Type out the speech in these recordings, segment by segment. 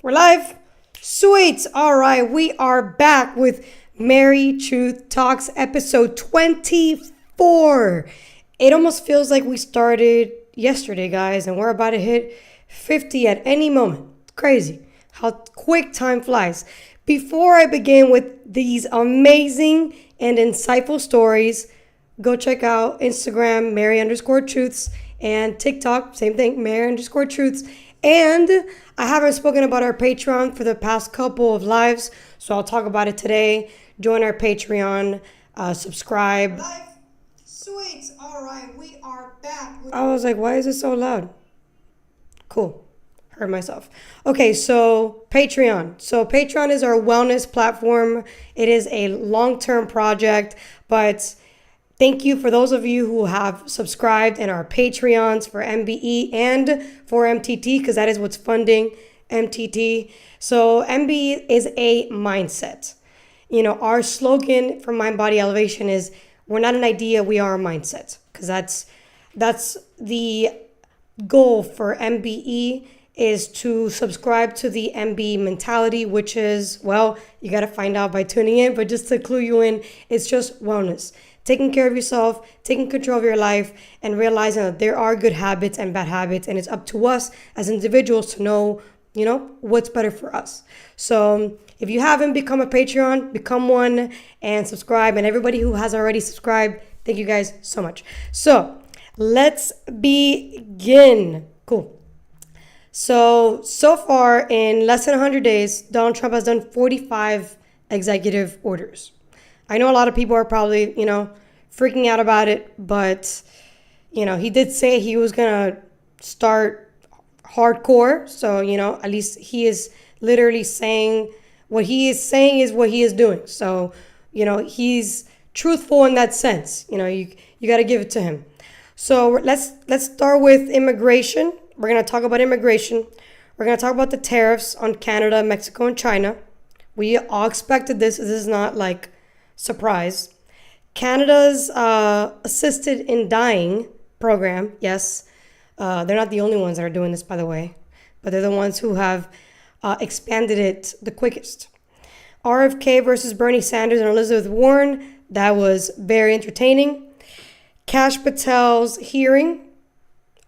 We're live. Sweet. All right. We are back with Mary Truth Talks episode 24. It almost feels like we started yesterday, guys, and we're about to hit 50 at any moment. It's crazy how quick time flies. Before I begin with these amazing and insightful stories, go check out Instagram, Mary_Truths, and TikTok, same thing, Mary_Truths. And I haven't spoken about our Patreon for the past couple of lives, so I'll talk about it today. Join our Patreon, subscribe. Live. Sweet. All right, we are back. I was like, why is it so loud? Cool. Heard myself. Okay, so Patreon. So Patreon is our wellness platform. It is a long-term project, but thank you for those of you who have subscribed in our Patreons for MBE and for MTT, because that is what's funding MTT. So MBE is a mindset. You know, our slogan for Mind Body Elevation is we're not an idea, we are a mindset, because that's the goal for MBE, is to subscribe to the MBE mentality, which is, well, you got to find out by tuning in, but just to clue you in, it's just wellness. Taking care of yourself, taking control of your life, and realizing that there are good habits and bad habits, and it's up to us as individuals to know, you know, what's better for us. So if you haven't become a Patreon, become one and subscribe. And everybody who has already subscribed, thank you guys so much. So let's begin. Cool. So far in less than 100 days, Donald Trump has done 45 executive orders. I know a lot of people are probably, freaking out about it, but, he did say he was going to start hardcore. So, at least he is literally saying what he is saying is what he is doing. So, he's truthful in that sense. You got to give it to him. So let's start with immigration. We're going to talk about immigration. We're going to talk about the tariffs on Canada, Mexico, and China. We all expected this. This is not like surprise. Canada's assisted in dying program, yes. They're not the only ones that are doing this, by the way, but they're the ones who have expanded it the quickest. RFK versus Bernie Sanders and Elizabeth Warren, that was very entertaining. Kash Patel's hearing,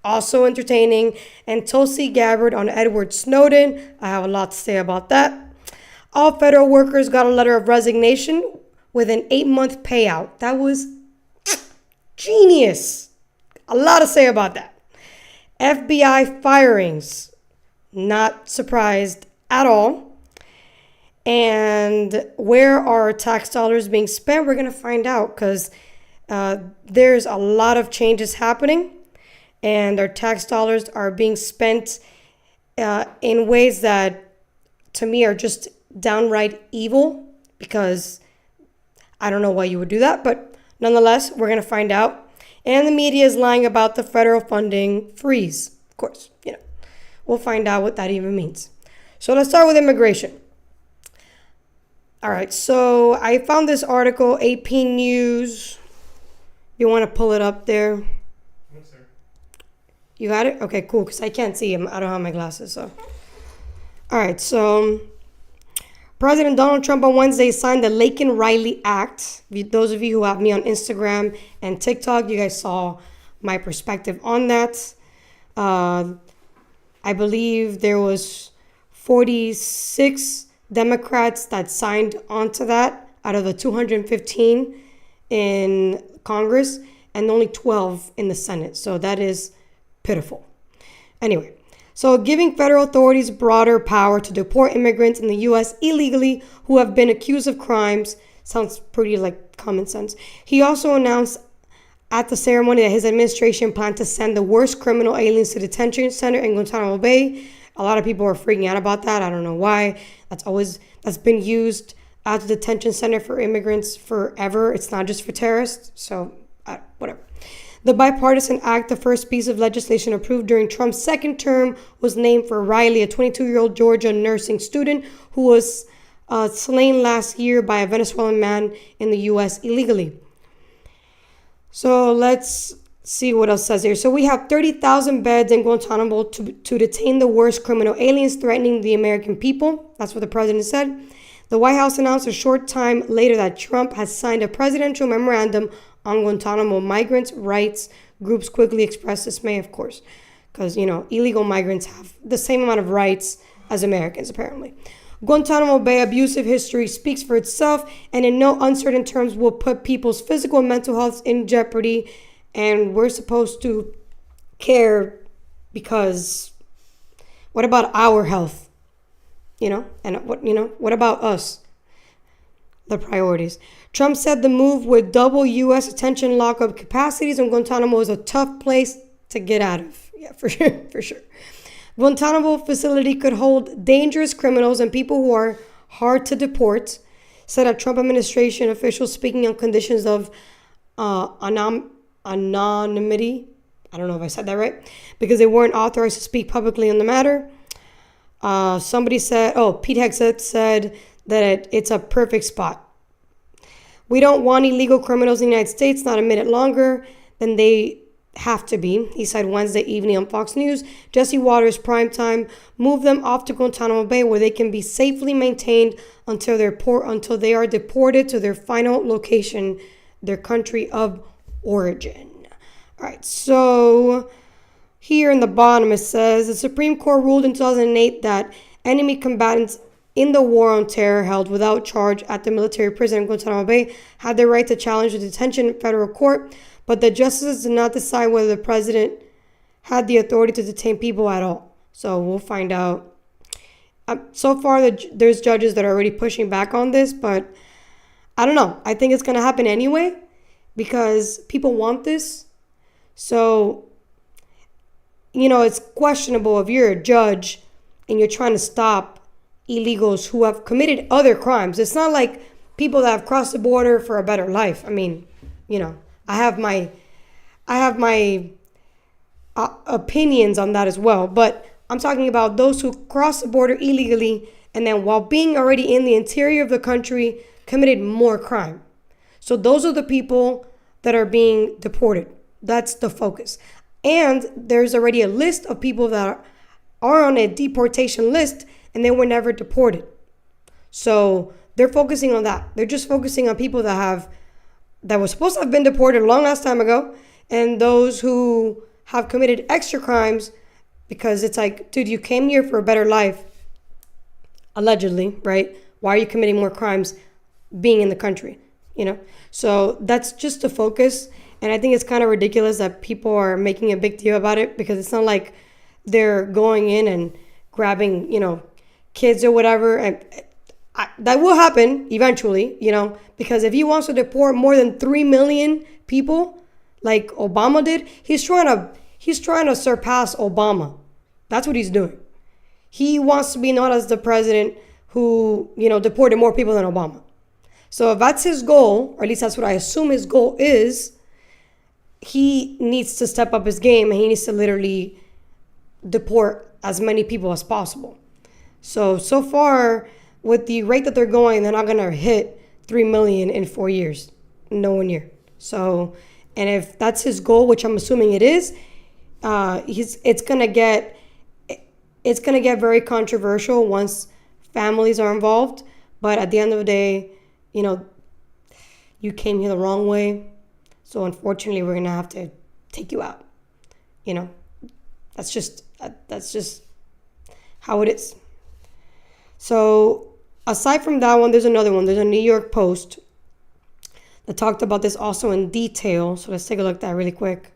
also entertaining. And Tulsi Gabbard on Edward Snowden, I have a lot to say about that. All federal workers got a letter of resignation with an 8-month payout. That was genius. A lot to say about that. FBI firings, not surprised at all. And where are tax dollars being spent? We're going to find out, because there's a lot of changes happening, and our tax dollars are being spent in ways that, to me, are just downright evil, because I don't know why you would do that, but nonetheless, we're going to find out. And the media is lying about the federal funding freeze. Of course, we'll find out what that even means. So let's start with immigration. All right, so I found this article, AP News. You want to pull it up there? Yes, sir. You got it? Okay, cool, because I can't see him. I don't have my glasses, so. All right, so President Donald Trump on Wednesday signed the Laken Riley Act. Those of you who have me on Instagram and TikTok, you guys saw my perspective on that. I believe there was 46 Democrats that signed onto that out of the 215 in Congress, and only 12 in the Senate. So that is pitiful. Anyway, so giving federal authorities broader power to deport immigrants in the U.S. illegally who have been accused of crimes sounds pretty like common sense. He also announced at the ceremony that his administration planned to send the worst criminal aliens to detention center in Guantanamo Bay. A lot of people are freaking out about that. I don't know why. That's been used as a detention center for immigrants forever. It's not just for terrorists. So whatever. The bipartisan act, the first piece of legislation approved during Trump's second term, was named for Riley, a 22-year-old Georgia nursing student who was slain last year by a Venezuelan man in the U.S. illegally. So let's see what else says here. So we have 30,000 beds in Guantanamo to detain the worst criminal aliens threatening the American people. That's what the president said. The White House announced a short time later that Trump has signed a presidential memorandum on Guantanamo migrants' rights. Groups quickly expressed dismay, of course, because, illegal migrants have the same amount of rights as Americans, apparently. Guantanamo Bay abusive history speaks for itself and in no uncertain terms will put people's physical and mental health in jeopardy. And we're supposed to care because what about our health? And what about us? The priorities. Trump said the move would double U.S. detention lockup capacities, and Guantanamo is a tough place to get out of. Yeah, for sure. Guantanamo facility could hold dangerous criminals and people who are hard to deport, said a Trump administration official speaking on conditions of anonymity. I don't know if I said that right, because they weren't authorized to speak publicly on the matter. Somebody said, Pete Hegseth said that it's a perfect spot. We don't want illegal criminals in the United States, not a minute longer than they have to be, he said Wednesday evening on Fox News. Jesse Watters, primetime, moved them off to Guantanamo Bay where they can be safely maintained until they are deported to their final location, their country of origin. All right, so here in the bottom it says the Supreme Court ruled in 2008 that enemy combatants in the war on terror held without charge at the military prison in Guantanamo Bay had the right to challenge the detention in federal court, but the justices did not decide whether the president had the authority to detain people at all. So we'll find out. So far, there's judges that are already pushing back on this, but I don't know. I think it's going to happen anyway because people want this. So, it's questionable if you're a judge and you're trying to stop illegals who have committed other crimes. It's not like people that have crossed the border for a better life. I mean, I have my opinions on that as well, but I'm talking about those who cross the border illegally and then while being already in the interior of the country committed more crime. So those are the people that are being deported. That's the focus. And there's already a list of people that are on a deportation list and they were never deported. So they're focusing on that. They're just focusing on people that were supposed to have been deported a long ass time ago, and those who have committed extra crimes because it's like, dude, you came here for a better life, allegedly, right? Why are you committing more crimes being in the country, So that's just the focus, and I think it's kind of ridiculous that people are making a big deal about it because it's not like they're going in and grabbing, kids or whatever, and that will happen eventually, because if he wants to deport more than 3 million people like Obama did, he's trying to surpass Obama. That's what he's doing. He wants to be known as the president who, deported more people than Obama. So if that's his goal, or at least that's what I assume his goal is, he needs to step up his game and he needs to literally deport as many people as possible. So far, with the rate that they're going, they're not going to hit 3 million in 4 years. Nowhere near. So, and if that's his goal, which I'm assuming it is, it's going to get very controversial once families are involved. But at the end of the day, you came here the wrong way. So unfortunately, we're going to have to take you out. That's just how it is. So aside from that one, there's another one. There's a New York Post that talked about this also in detail. So let's take a look at that really quick.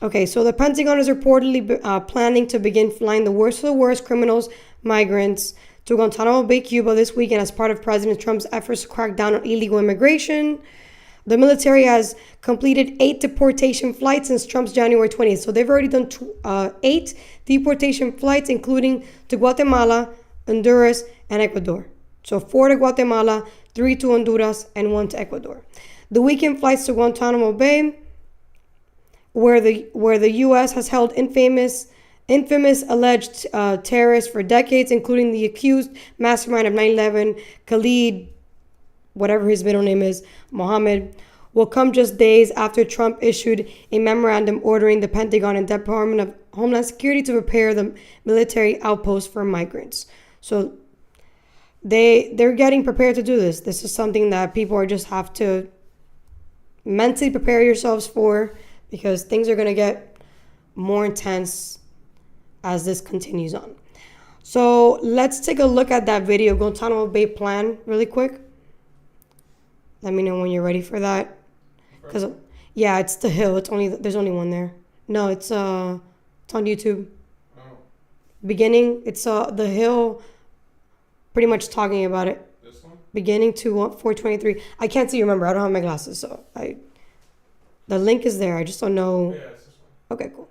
Okay, so the Pentagon is reportedly planning to begin flying the worst of the worst criminals, migrants, to Guantanamo Bay, Cuba this weekend as part of President Trump's efforts to crack down on illegal immigration. The military has completed 8 deportation flights since Trump's January 20th. So they've already done 8 deportation flights, including to Guatemala, Honduras, and Ecuador. So 4 to Guatemala, 3 to Honduras, and 1 to Ecuador. The weekend flights to Guantanamo Bay, where the U.S. has held infamous alleged terrorists for decades, including the accused mastermind of 9/11, Khalid, whatever his middle name is, Mohammed, will come just days after Trump issued a memorandum ordering the Pentagon and Department of Homeland Security to prepare the military outpost for migrants. So they're getting prepared to do this. This is something that people are just have to mentally prepare yourselves for, because things are going to get more intense as this continues on. So let's take a look at that video, Guantanamo Bay Plan, really quick. Let me know when you're ready for that. Because yeah, it's the Hill. There's only one there. No, it's on YouTube. Oh. Beginning, it's the Hill, pretty much talking about it. This one? Beginning to 423. I can't see. Remember, I don't have my glasses, so the link is there. I just don't know. Yeah, it's this one. Okay, cool.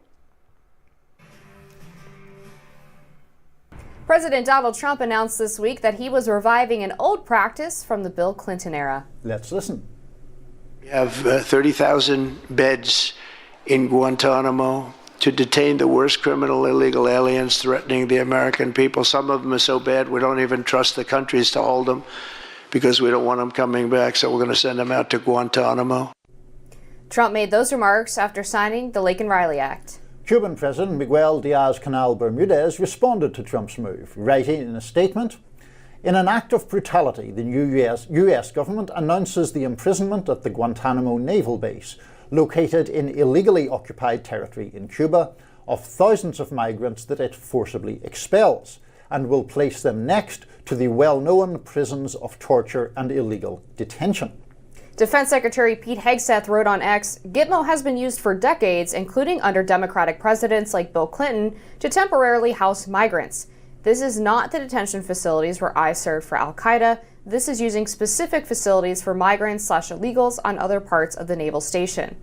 President Donald Trump announced this week that he was reviving an old practice from the Bill Clinton era. Let's listen. We have 30,000 beds in Guantanamo to detain the worst criminal illegal aliens threatening the American people. Some of them are so bad we don't even trust the countries to hold them because we don't want them coming back, so we're going to send them out to Guantanamo. Trump made those remarks after signing the Laken Riley Act. Cuban President Miguel Diaz-Canel Bermudez responded to Trump's move, writing in a statement, "In an act of brutality, the new US government announces the imprisonment at the Guantanamo naval base, located in illegally occupied territory in Cuba, of thousands of migrants that it forcibly expels, and will place them next to the well-known prisons of torture and illegal detention." Defense Secretary Pete Hegseth wrote on X, "Gitmo has been used for decades, including under Democratic presidents like Bill Clinton, to temporarily house migrants. This is not the detention facilities where I served for Al-Qaeda. This is using specific facilities for migrants/illegals on other parts of the naval station."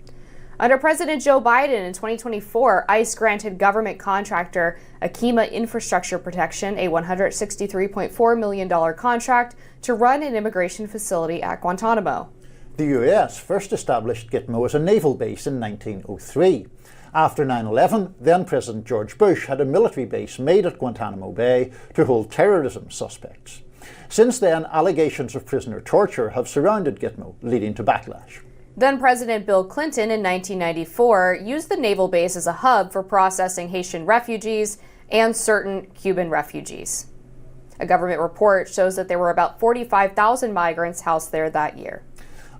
Under President Joe Biden in 2024, ICE granted government contractor Akima Infrastructure Protection a $163.4 million contract to run an immigration facility at Guantanamo. The US first established Gitmo as a naval base in 1903. After 9/11, then-President George Bush had a military base made at Guantanamo Bay to hold terrorism suspects. Since then, allegations of prisoner torture have surrounded Gitmo, leading to backlash. Then-President Bill Clinton in 1994 used the naval base as a hub for processing Haitian refugees and certain Cuban refugees. A government report shows that there were about 45,000 migrants housed there that year.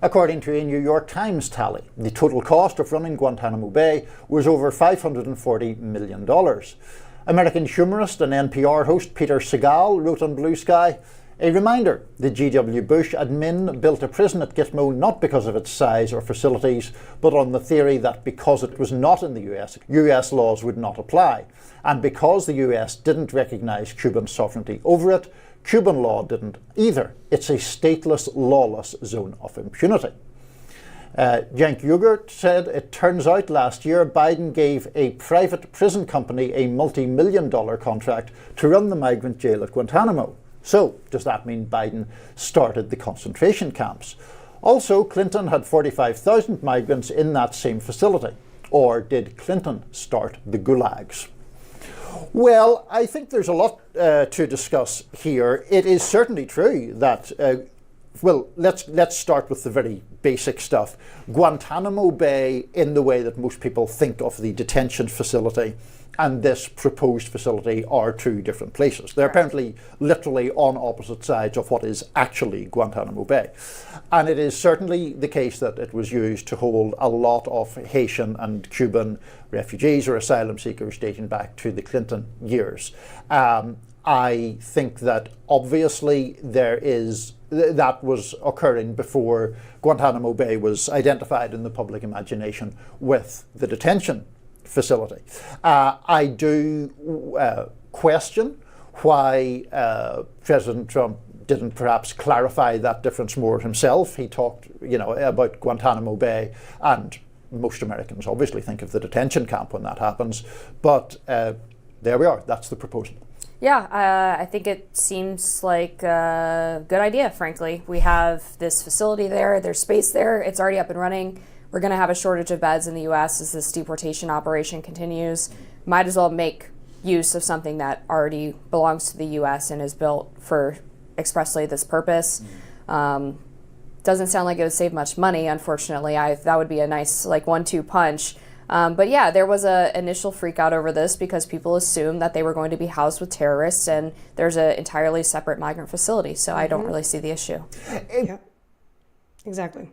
According to a New York Times tally, the total cost of running Guantanamo Bay was over $540 million. American humorist and NPR host Peter Segal wrote on Blue Sky, "A reminder, the G.W. Bush admin built a prison at Gitmo not because of its size or facilities, but on the theory that because it was not in the US laws would not apply. And because the US didn't recognize Cuban sovereignty over it, Cuban law didn't either. It's a stateless, lawless zone of impunity." Cenk Uygur said, "It turns out last year Biden gave a private prison company a multi-million-dollar contract to run the migrant jail at Guantanamo. So, does that mean Biden started the concentration camps? Also, Clinton had 45,000 migrants in that same facility. Or did Clinton start the gulags?" Well, I think there's a lot to discuss here. It is certainly true that, let's start with the very basic stuff. Guantanamo Bay, in the way that most people think of the detention facility, and this proposed facility are two different places. They're apparently literally on opposite sides of what is actually Guantanamo Bay. And it is certainly the case that it was used to hold a lot of Haitian and Cuban refugees or asylum seekers dating back to the Clinton years. I think that obviously that was occurring before Guantanamo Bay was identified in the public imagination with the detention facility. I do question why President Trump didn't perhaps clarify that difference more himself. He talked, about Guantanamo Bay, and most Americans obviously think of the detention camp when that happens. But there we are. That's the proposal. Yeah, I think it seems like a good idea, frankly. We have this facility there. There's space there. It's already up and running. We're going to have a shortage of beds in the U.S. as this deportation operation continues. Might as well make use of something that already belongs to the U.S. and is built for expressly this purpose. Doesn't sound like it would save much money, unfortunately. That would be a nice 1-2 punch. But yeah, there was an initial freak out over this because people assumed that they were going to be housed with terrorists, and there's an entirely separate migrant facility. So I don't really see the issue. Yeah, exactly.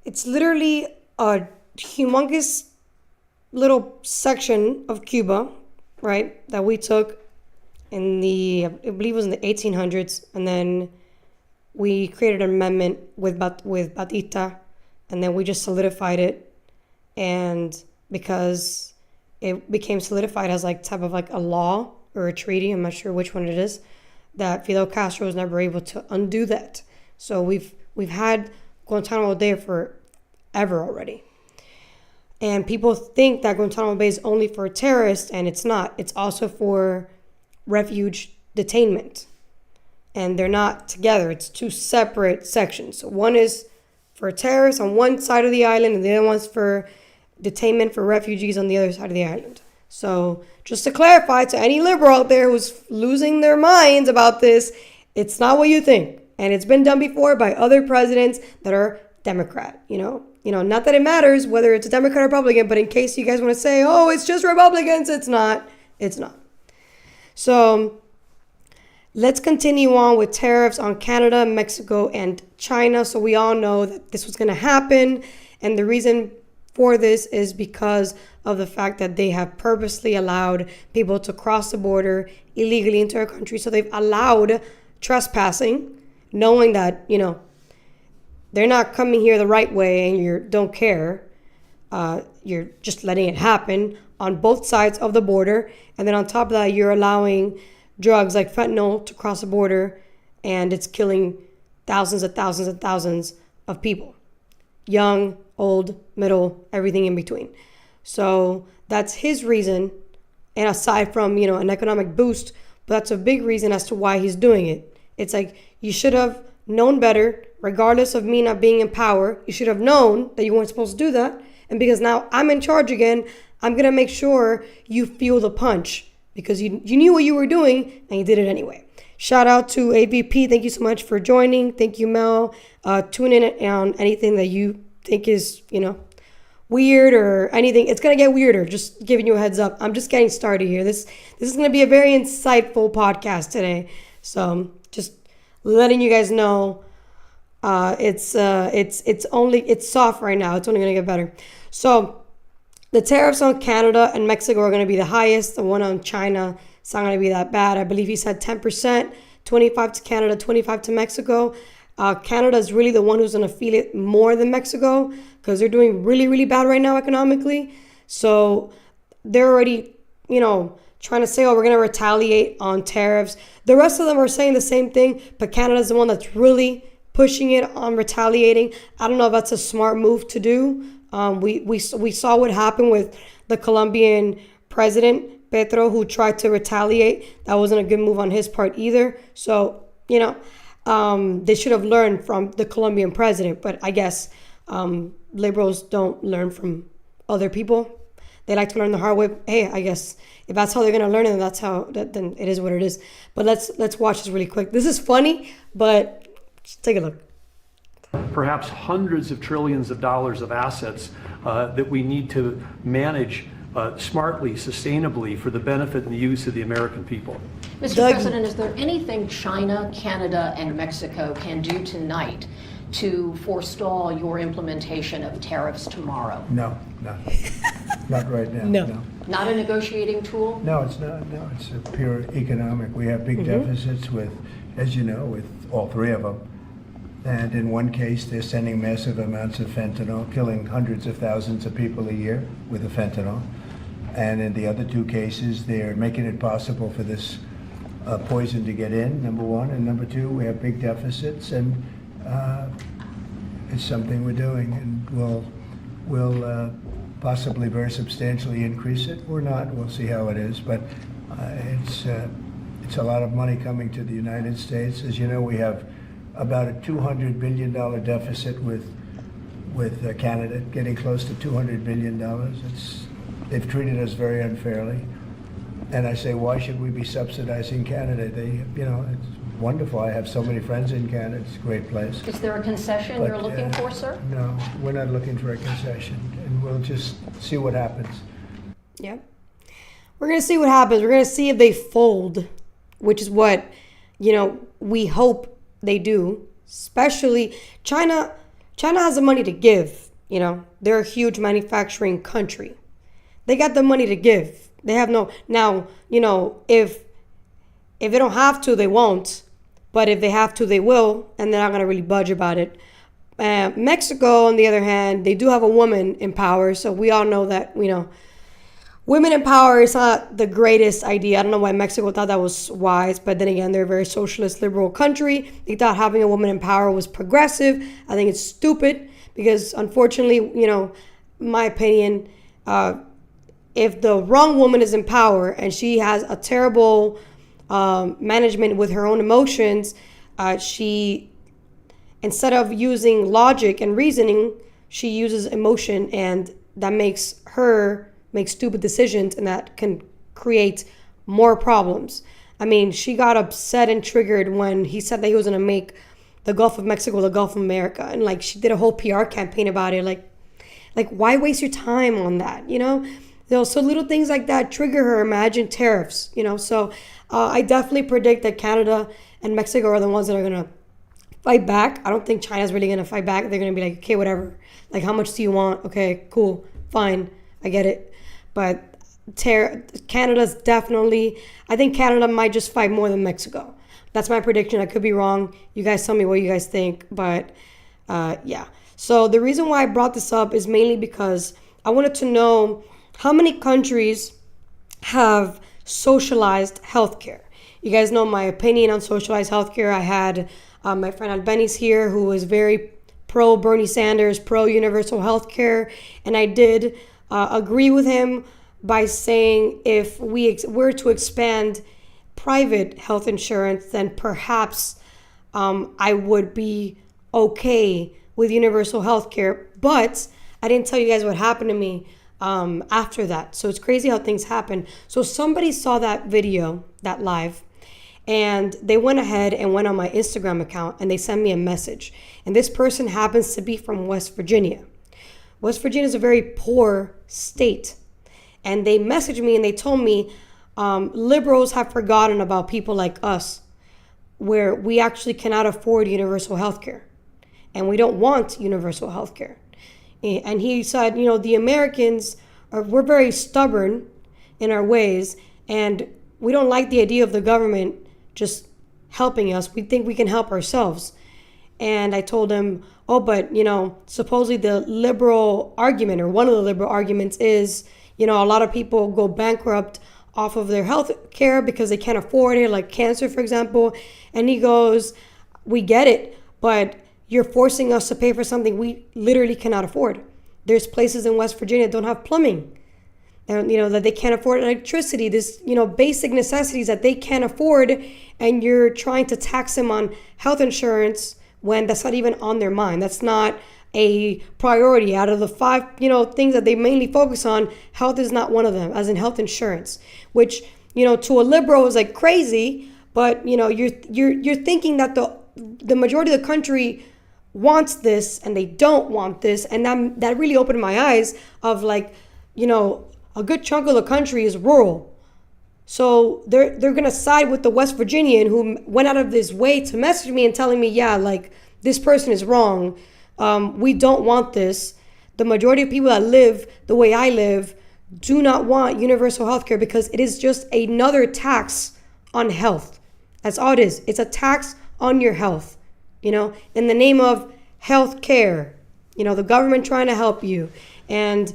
It's literally a humongous little section of Cuba, right, that we took in I believe it was in the 1800s, and then we created an amendment with Batista, and then we just solidified it. And because it became solidified as type of a law or a treaty, I'm not sure which one it is, that Fidel Castro was never able to undo that. So we've had Guantanamo Bay forever already. And people think that Guantanamo Bay is only for terrorists, and it's not. It's also for refuge detainment. And they're not together. It's two separate sections. So one is for terrorists on one side of the island, and the other one's for detainment for refugees on the other side of the island. So just to clarify to any liberal out there who's losing their minds about this, it's not what you think. And it's been done before by other presidents that are Democrat, not that it matters whether it's a Democrat or Republican, but in case you guys want to say, oh, it's just Republicans, it's not. So let's continue on with tariffs on Canada, Mexico, and China. So we all know that this was going to happen. And the reason for this is because of the fact that they have purposely allowed people to cross the border illegally into our country. So they've allowed trespassing, knowing that, they're not coming here the right way and you don't care. You're just letting it happen on both sides of the border. And then on top of that, you're allowing drugs like fentanyl to cross the border, and it's killing thousands and thousands and thousands of people. Young, old, middle, everything in between. So that's his reason. And aside from, an economic boost, but that's a big reason as to why he's doing it. It's you should have known better, regardless of me not being in power. You should have known that you weren't supposed to do that. And because now I'm in charge again, I'm going to make sure you feel the punch because you knew what you were doing and you did it anyway. Shout out to AVP. Thank you so much for joining. Thank you, Mel. Tune in on anything that you think is, weird or anything. It's going to get weirder. Just giving you a heads up. I'm just getting started here. This is going to be a very insightful podcast today. So just letting you guys know it's soft right now. It's only going to get better. So the tariffs on Canada and Mexico are going to be the highest. The one on China is not going to be that bad. I believe he said 10%, 25 to Canada, 25 to Mexico. Canada is really the one who's going to feel it more than Mexico because they're doing really, really bad right now economically. So they're already, trying to say, oh, we're going to retaliate on tariffs. The rest of them are saying the same thing, but Canada's the one that's really pushing it on retaliating. I don't know if that's a smart move to do. We saw what happened with the Colombian president, Petro, who tried to retaliate. That wasn't a good move on his part either. So, they should have learned from the Colombian president. But I guess liberals don't learn from other people. They like to learn the hard way. Hey, I guess if that's how they're going to learn it, then it is what it is. But let's watch this really quick. This is funny, but just take a look. Perhaps hundreds of trillions of dollars of assets that we need to manage smartly, sustainably for the benefit and the use of the American people. Mr. President, is there anything China, Canada, and Mexico can do tonight to forestall your implementation of tariffs tomorrow? No. Not right now. No. Not a negotiating tool? No, it's not. No, it's a pure economic. We have big deficits with, as you know, with all three of them. And in one case, they're sending massive amounts of fentanyl, killing hundreds of thousands of people a year with the fentanyl. And in the other two cases, they're making it possible for this poison to get in, number one. And number two, we have big deficits, and it's something we're doing. And we'll possibly very substantially increase it. We're not. We'll see how it is. But it's a lot of money coming to the United States. As you know, we have about a $200 billion deficit with Canada, getting close to $200 billion. They've treated us very unfairly. And I say, why should we be subsidizing Canada? wonderful. I have so many friends in Canada. It's a great place. Is there a concession But, you're looking for, sir? No, we're not looking for a concession, and we'll just see what happens. Yeah. We're going to see what happens. We're going to see if they fold, which is what, we hope they do. Especially China has the money to give, They're a huge manufacturing country. They got the money to give. They have now, if they don't have to, they won't. But if they have to, they will, and they're not going to really budge about it. Mexico, on the other hand, they do have a woman in power, so we all know that, women in power is not the greatest idea. I don't know why Mexico thought that was wise, but then again, they're a very socialist, liberal country. They thought having a woman in power was progressive. I think it's stupid because, unfortunately, my opinion, if the wrong woman is in power and she has a terrible management with her own emotions, she, instead of using logic and reasoning, she uses emotion, and that makes her make stupid decisions, and that can create more problems. I mean, she got upset and triggered when he said that he was going to make the Gulf of Mexico the Gulf of America, and she did a whole PR campaign about it. Like why waste your time on that? So little things like that trigger her. Imagine tariffs. So I definitely predict that Canada and Mexico are the ones that are going to fight back. I don't think China's really going to fight back. They're going to be like, okay, whatever. Like, how much do you want? Okay, cool, fine, I get it. But Canada's definitely, I think Canada might just fight more than Mexico. That's my prediction. I could be wrong. You guys tell me what you guys think. But yeah. So the reason why I brought this up is mainly because I wanted to know how many countries have socialized healthcare. You guys know my opinion on socialized healthcare. I had my friend Albeni's here, who is very pro Bernie Sanders, pro universal healthcare, and I did agree with him by saying if we were to expand private health insurance, then perhaps I would be okay with universal healthcare. But I didn't tell you guys what happened to me after that. So it's crazy how things happen. So somebody saw that video, that live, and they went ahead and went on my Instagram account and they sent me a message. And this person happens to be from West Virginia. West Virginia is a very poor state. And they messaged me and they told me liberals have forgotten about people like us, where we actually cannot afford universal health care. And we don't want universal health care. And he said, the Americans, we're very stubborn in our ways, and we don't like the idea of the government just helping us. We think we can help ourselves. And I told him, oh, but, supposedly the liberal argument, or one of the liberal arguments is, a lot of people go bankrupt off of their health care because they can't afford it, like cancer, for example. And he goes, we get it, but you're forcing us to pay for something we literally cannot afford. There's places in West Virginia that don't have plumbing, and that they can't afford electricity. This, basic necessities that they can't afford, and you're trying to tax them on health insurance when that's not even on their mind. That's not a priority. Out of the 5, things that they mainly focus on, health is not one of them, as in health insurance, which, to a liberal is like crazy, but you're thinking that the majority of the country wants this and they don't want this, and that really opened my eyes of a good chunk of the country is rural. So they're gonna side with the West Virginian who went out of his way to message me and telling me, this person is wrong. We don't want this. The majority of people that live the way I live do not want universal health care because it is just another tax on health. That's all it is. It's a tax on your health, in the name of health care, the government trying to help you. And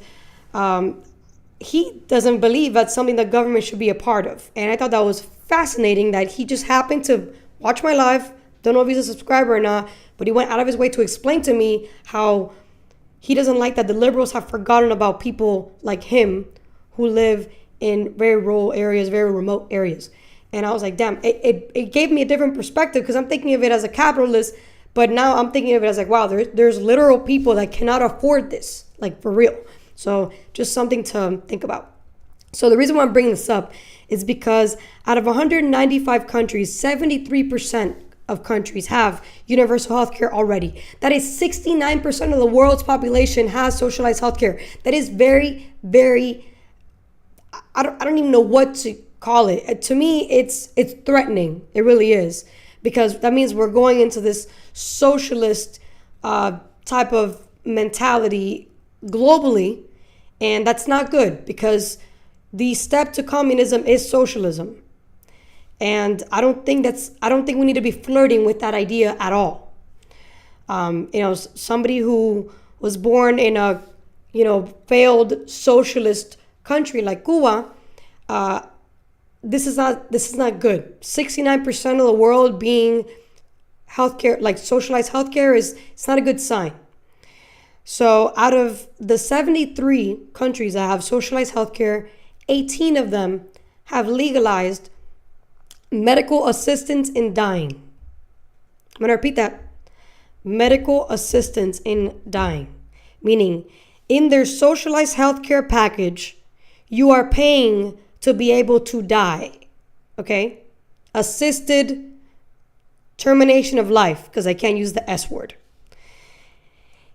he doesn't believe that's something the government should be a part of. And I thought that was fascinating that he just happened to watch my live. Don't know if he's a subscriber or not, but he went out of his way to explain to me how he doesn't like that the liberals have forgotten about people like him who live in very rural areas, very remote areas. And I was like, damn, it gave me a different perspective because I'm thinking of it as a capitalist, but now I'm thinking of it as wow, there's literal people that cannot afford this, for real. So just something to think about. So the reason why I'm bringing this up is because out of 195 countries, 73% of countries have universal health care already. That is 69% of the world's population has socialized health care. That is very, very, I don't even know what to call it. To me, it's threatening. It really is. Because that means we're going into this socialist type of mentality globally. And that's not good, because the step to communism is socialism. And I don't think we need to be flirting with that idea at all. Somebody who was born in a, failed socialist country like Cuba, this is not good. 69% of the world being healthcare, like socialized healthcare, it's not a good sign. So out of the 73 countries that have socialized healthcare, 18 of them have legalized medical assistance in dying. I'm going to repeat that. Medical assistance in dying. Meaning, in their socialized healthcare package, you are paying to be able to die. Okay? Assisted termination of life, because I can't use the S word.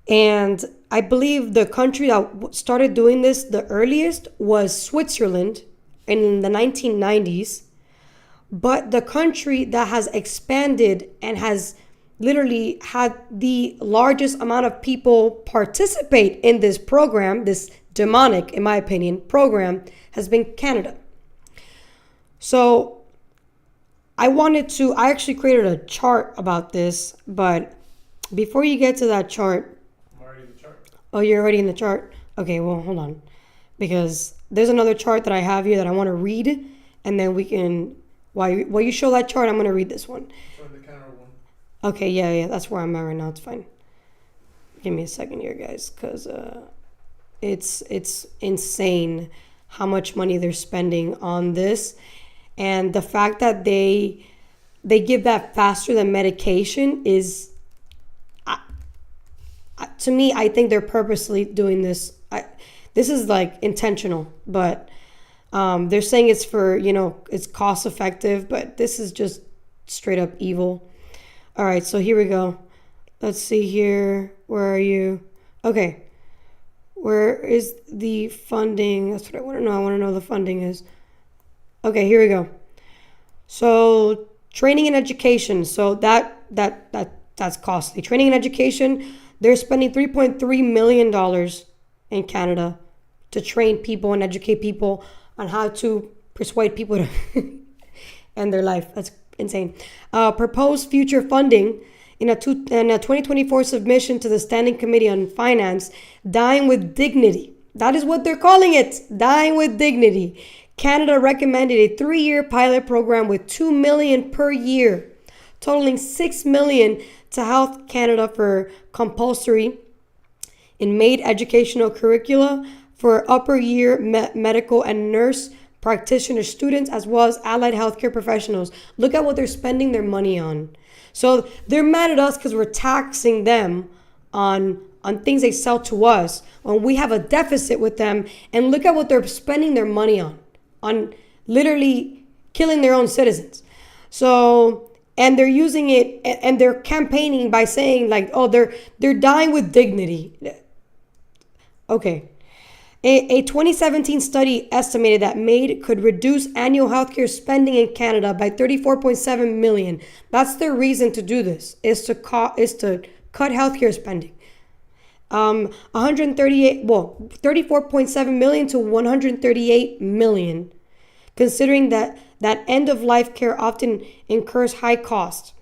And I believe the country that started doing this the earliest was Switzerland in the 1990s. But the country that has expanded and has literally had the largest amount of people participate in this program, this demonic, in my opinion, program, has been Canada. So I actually created a chart about this, but before you get to that chart, I'm already in the chart. Oh, you're already in the chart? Okay, well, hold on. Because there's another chart that I have here that I want to read, and then we can... While you show that chart, I'm going to read this one. The Canada one. Okay, yeah, that's where I'm at right now. It's fine. Give me a second here, guys, because it's insane how much money they're spending on this. And the fact that they give that faster than medication is, to me, I think they're purposely doing this. This is like intentional, but... they're saying it's for, it's cost effective, but this is just straight up evil. All right, so here we go. Let's see here. Where are you? Okay. Where is the funding? That's what I want to know. I want to know the funding is. Okay, here we go. So training and education. So that's costly. Training and education, they're spending $3.3 million in Canada to train people and educate people on how to persuade people to end their life. That's insane. Proposed future funding in a 2024 submission to the Standing Committee on Finance, Dying with Dignity. That is what they're calling it, Dying with Dignity. Canada recommended a 3-year pilot program with $2 million per year, totaling $6 million to Health Canada for compulsory in MAID educational curricula for upper year medical and nurse practitioner students, as well as allied healthcare professionals. Look at what they're spending their money on. So they're mad at us because we're taxing them on things they sell to us when we have a deficit with them. And look at what they're spending their money on literally killing their own citizens. So, and they're using it, and they're campaigning by saying like, oh, they're dying with dignity. Okay. A 2017 study estimated that MAID could reduce annual healthcare spending in Canada by $34.7 million. That's their reason to do this, is to cut healthcare spending. $34.7 million to $138 million, considering that end-of-life care often incurs high costs.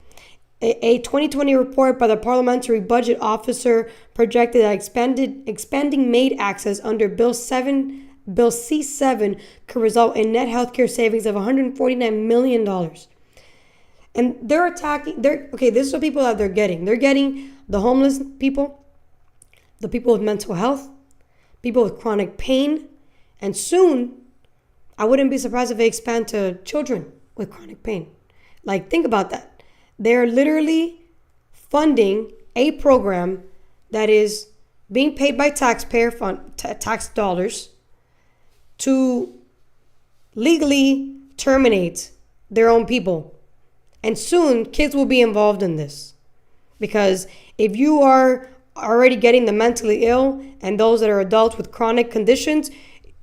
A 2020 report by the Parliamentary Budget Officer projected that expanding MAID access under Bill C7 could result in net healthcare savings of $149 million. And this is the people that they're getting. They're getting the homeless people, the people with mental health, people with chronic pain, and soon, I wouldn't be surprised if they expand to children with chronic pain. Like, think about that. They're literally funding a program that is being paid by tax dollars to legally terminate their own people. And soon, kids will be involved in this. Because if you are already getting the mentally ill and those that are adults with chronic conditions,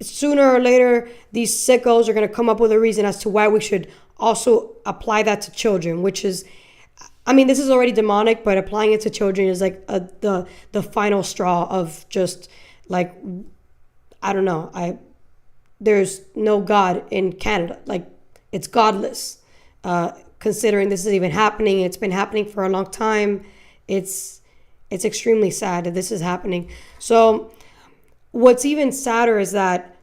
sooner or later, these sickos are going to come up with a reason as to why we should also apply that to children, which is, I mean, this is already demonic, but applying it to children is like the final straw of just like, I don't know. There's no God in Canada. Like, it's godless. Considering this is even happening, it's been happening for a long time. It's extremely sad that this is happening. So what's even sadder is that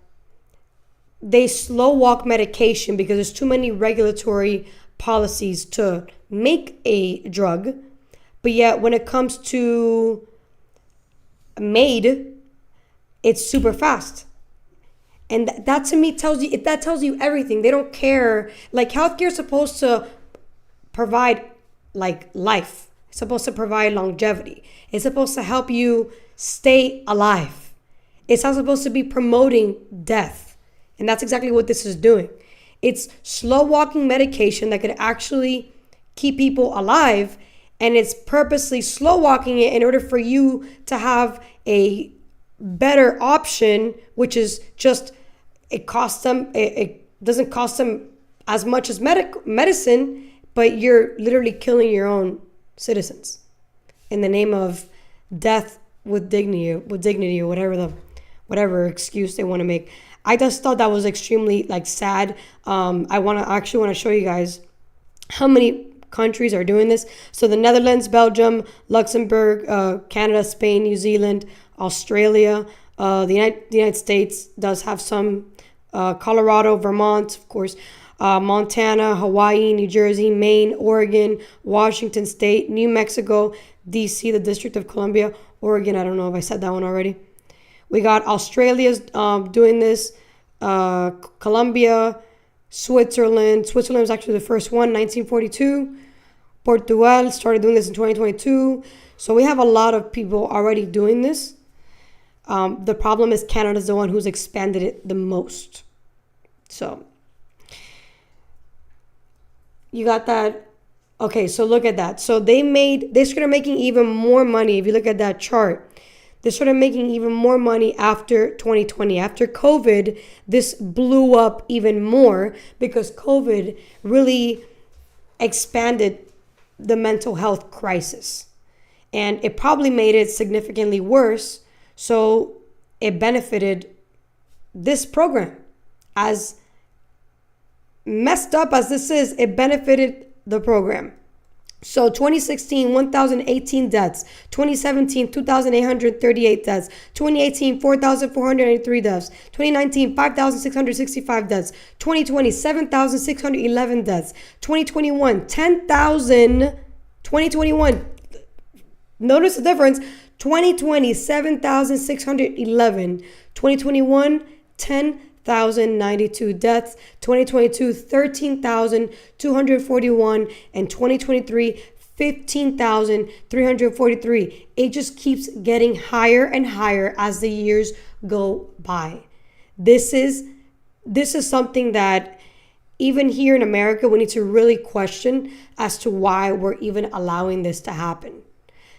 they slow walk medication because there's too many regulatory policies to make a drug. But yet when it comes to made, it's super fast. And that to me tells you everything. They don't care. Like, healthcare is supposed to provide like life. It's supposed to provide longevity. It's supposed to help you stay alive. It's not supposed to be promoting death. And that's exactly what this is doing. It's slow walking medication that could actually keep people alive. And it's purposely slow walking it in order for you to have a better option, which is just, it doesn't cost them as much as medicine, but you're literally killing your own citizens in the name of death with dignity or whatever excuse they want to make. I just thought that was extremely like sad. I want to show you guys how many countries are doing this. So the Netherlands, Belgium, Luxembourg, Canada, Spain, New Zealand, Australia, the United States does have some, Colorado, Vermont, of course, Montana, Hawaii, New Jersey, Maine, Oregon, Washington State, New Mexico, DC, the District of Columbia, Oregon. I don't know if I said that one already. We got Australia's doing this, Colombia, Switzerland. Switzerland was actually the first one, 1942. Portugal started doing this in 2022. So we have a lot of people already doing this. The problem is Canada's the one who's expanded it the most. So you got that. Okay, so look at that. So they started making even more money. If you look at that chart, they started making even more money after 2020. After COVID, this blew up even more because COVID really expanded the mental health crisis. And it probably made it significantly worse. So it benefited this program. As messed up as this is, it benefited the program. So 2016, 1,018 deaths. 2017, 2,838 deaths. 2018, 4,483 deaths. 2019, 5,665 deaths. 2020, 7,611 deaths. 2021, 10,000. 2021, notice the difference. 2020, 7,611. 2021, 10,092 deaths. 2022, 13,241. And 2023, 15,343. It just keeps getting higher and higher as the years go by. This is something that even here in America, we need to really question as to why we're even allowing this to happen.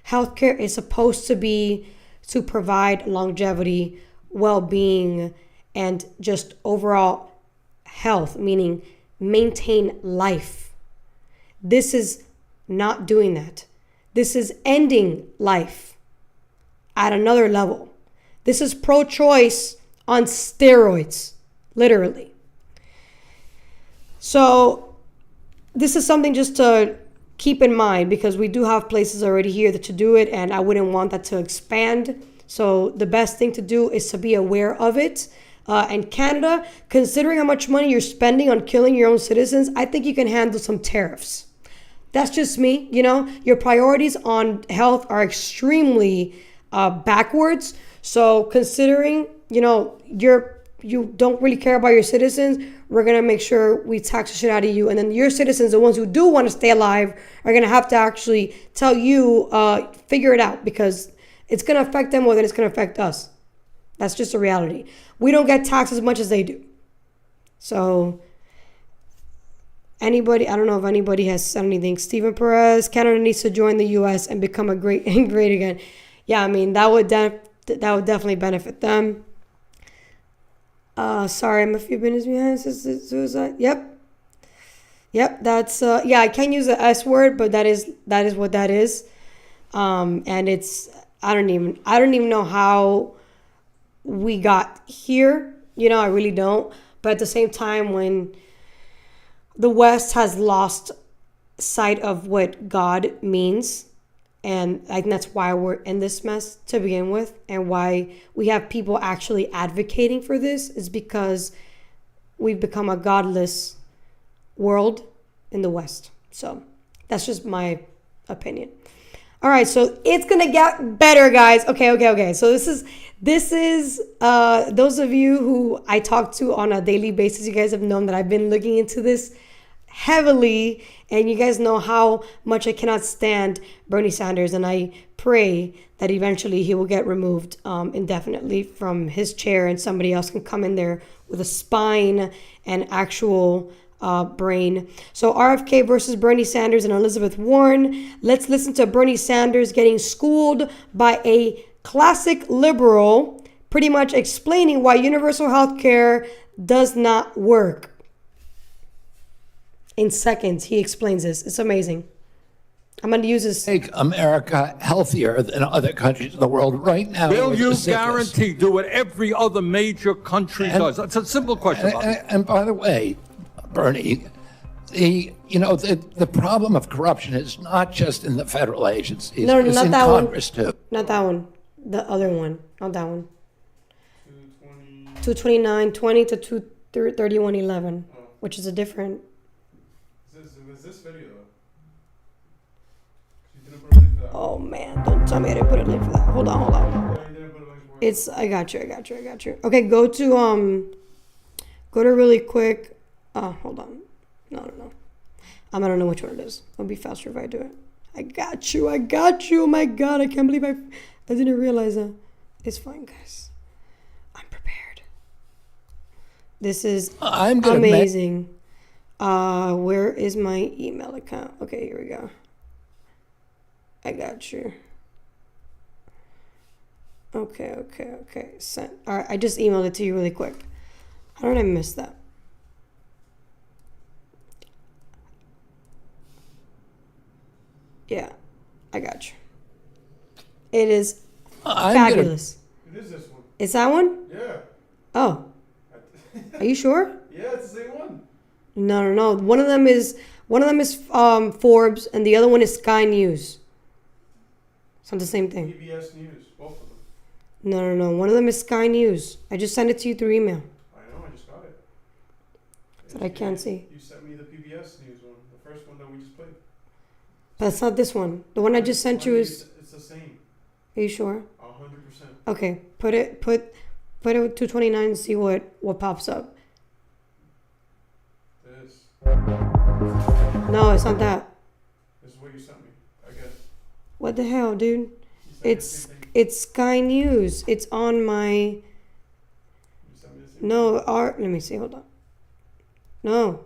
Healthcare is supposed to provide longevity, well-being, and just overall health, meaning maintain life. This is not doing that. This is ending life at another level. This is pro-choice on steroids, literally. So this is something just to keep in mind, because we do have places already here to do it, and I wouldn't want that to expand. So the best thing to do is to be aware of it. And Canada, considering how much money you're spending on killing your own citizens, I think you can handle some tariffs. That's just me. Your priorities on health are extremely backwards. So considering, you don't really care about your citizens, we're going to make sure we tax the shit out of you. And then your citizens, the ones who do want to stay alive, are going to have to actually tell you, figure it out, because it's going to affect them more than it's going to affect us. That's just a reality. We don't get taxed as much as they do. So Anybody? I don't know if anybody has said anything. Stephen Perez, Canada needs to join the U.S. and become a great again. Yeah, I mean that would definitely benefit them. Sorry, I'm a few minutes behind. Suicide. Yep. That's yeah. I can't use the S word, but that is what that is. And it's I don't even know how we got here. I really don't. But at the same time, when the West has lost sight of what God means, and I think that's why we're in this mess to begin with, and why we have people actually advocating for this, is because we've become a godless world in the West. So that's just my opinion. All right, so it's gonna get better, guys. Okay. So this is those of you who I talk to on a daily basis. You guys have known that I've been looking into this heavily, and you guys know how much I cannot stand Bernie Sanders, and I pray that eventually he will get removed indefinitely from his chair, and somebody else can come in there with a spine and actual brain. So RFK versus Bernie Sanders and Elizabeth Warren. Let's listen to Bernie Sanders getting schooled by a classic liberal, pretty much explaining why universal health care does not work. In seconds, he explains this. It's amazing. I'm going to use this. Make America healthier than other countries in the world right now. Will you guarantee do what every other major country does? It's a simple question. And by the way, Bernie, the problem of corruption is not just in the federal agencies. No, it's not in that Congress one. too. Not that one. The other one. Not that one. 229.20 to 231.11, which is a different. Was this video? You didn't put a link for that. Oh man, don't tell me I didn't put a link for that. Hold on. It's I got you. Okay, go to really quick. Hold on. No. I don't know which one it is. It'll be faster if I do it. I got you. Oh my God, I can't believe I didn't realize that. It's fine, guys. I'm prepared. This is amazing. Where is my email account? Okay, here we go. I got you. Okay. Sent. All right, I just emailed it to you really quick. How did I miss that? Yeah, I got you. It is fabulous. It is this one. Is that one? Yeah. Oh. Are you sure? Yeah, it's the same one. No. One of them is Forbes, and the other one is Sky News. It's not the same thing. PBS News, both of them. No. One of them is Sky News. I just sent it to you through email. I know, I just got it. That I can't see. You sent me the PBS News one, the first one that we just played. But it's not this one. The one I just sent you is. It's the same. Are you sure? 100%. Okay, put it with 229 and see what pops up. This. No, it's not that. This is what you sent me, I guess. What the hell, dude? It's Sky News. It's on my. You sent me the same No, let me see. Hold on. No.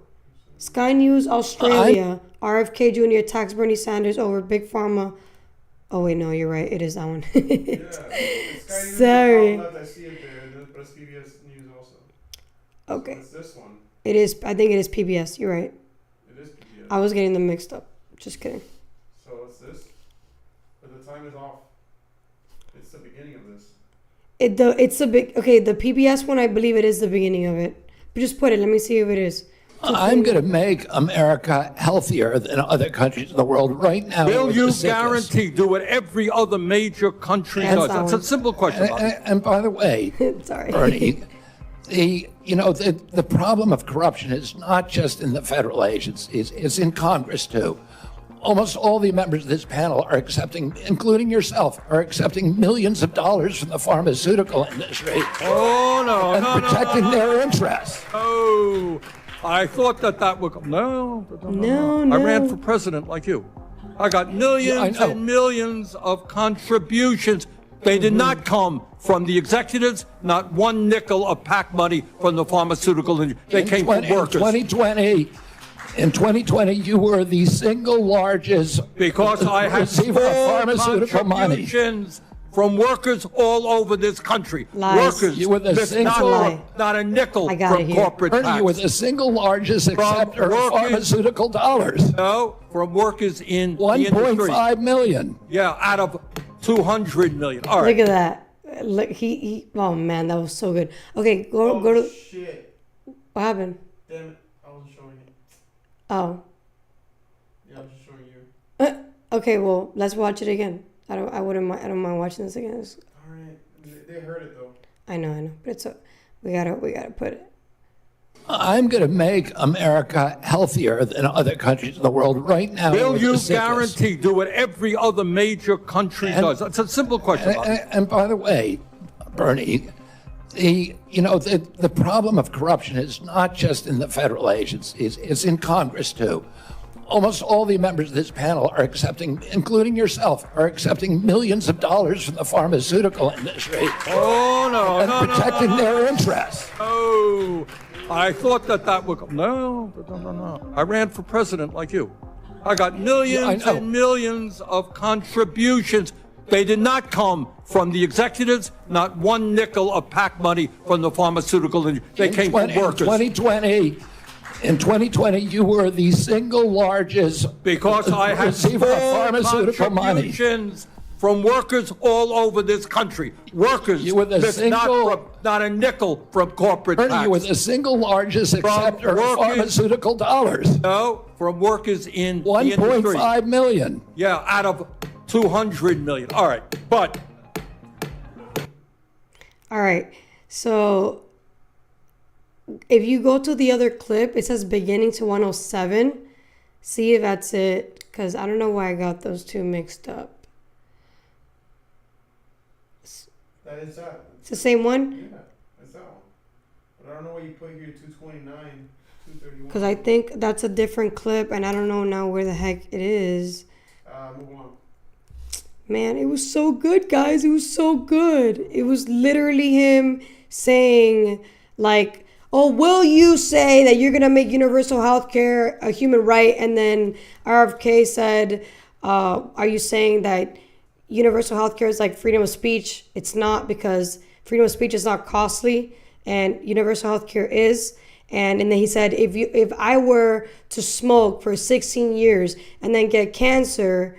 Sky News Australia. RFK Jr. attacks Bernie Sanders over Big Pharma. Oh wait, no, you're right. It is that one. Yeah, it's Sky News. Sorry. I see it there, but it's PBS News also. Okay. So it's this one. It is. I think it is PBS. You're right. It is PBS. I was getting them mixed up. Just kidding. So it's this, but the time is off. It's the beginning of this. It's a big. Okay, the PBS one. I believe it is the beginning of it. But just put it. Let me see if it is. I'm going to make America healthier than other countries in the world right now. Will you guarantee do what every other major country does? That's a simple question. And by the way, Sorry. Bernie, the problem of corruption is not just in the federal agencies, it's in Congress too. Almost all the members of this panel are accepting, including yourself, are accepting millions of dollars from the pharmaceutical industry. Oh, no, and protecting their interests. Oh, I thought that would come. No. I ran for president like you. I got millions and millions of contributions. They did not come from the executives, not one nickel of PAC money from the pharmaceutical industry. They came from workers. In 2020, In 2020, you were the single largest Because I had receiver of small pharmaceutical money. contributions from workers all over this country. Lies. Workers, You were the missed single- not a nickel I got it from here. corporate Bernie, tax. you were the single largest acceptor of workers- pharmaceutical dollars. No, from workers in the industry. 1.5 million. Yeah, out of 200 million. All right. Look at that. Look, he. Oh man, that was so good. Okay, go to. Shit. What happened? Damn it. I wasn't showing it. Oh. Yeah, I was just showing you. Okay, well, let's watch it again. I don't mind watching this again. Alright. They heard it though. I know, but it's we gotta put it. I'm going to make America healthier than other countries in the world right now. Will with you the sickness. guarantee do what every other major country does? It's a simple question. And by the way, Bernie, the problem of corruption is not just in the federal agencies; it's in Congress too. Almost all the members of this panel are accepting, including yourself, are accepting millions of dollars from the pharmaceutical industry Oh, no, and no, no, protecting no, no. their interests. Oh, I thought that would come. No. I ran for president like you. I got millions I know. and millions of contributions. They did not come from the executives, not one nickel of PAC money from the pharmaceutical industry. They came from workers. In 2020, you were the single largest Because I had receiver of small pharmaceutical money. contributions from workers all over this country. Workers, You were the missed single- not a nickel from corporate Bernie, tax. you were the single largest acceptor of workers- pharmaceutical dollars. No, from workers in the 1.5 industry. million. Yeah, out of 200 million. All right, but All right, so if you go to the other clip, it says beginning to 107. See if that's it, because I don't know why I got those two mixed up. That is that. It's the same one? Yeah, that's that one. But I don't know why you put here 229, 231. Because I think that's a different clip, and I don't know now where the heck it is. Move on. Man, it was so good, guys. It was so good. It was literally him saying, like, oh, will you say that you're going to make universal health care a human right? And then RFK said, are you saying that universal health care is like freedom of speech? It's not, because freedom of speech is not costly, and universal health care is. And then he said, if I were to smoke for 16 years and then get cancer,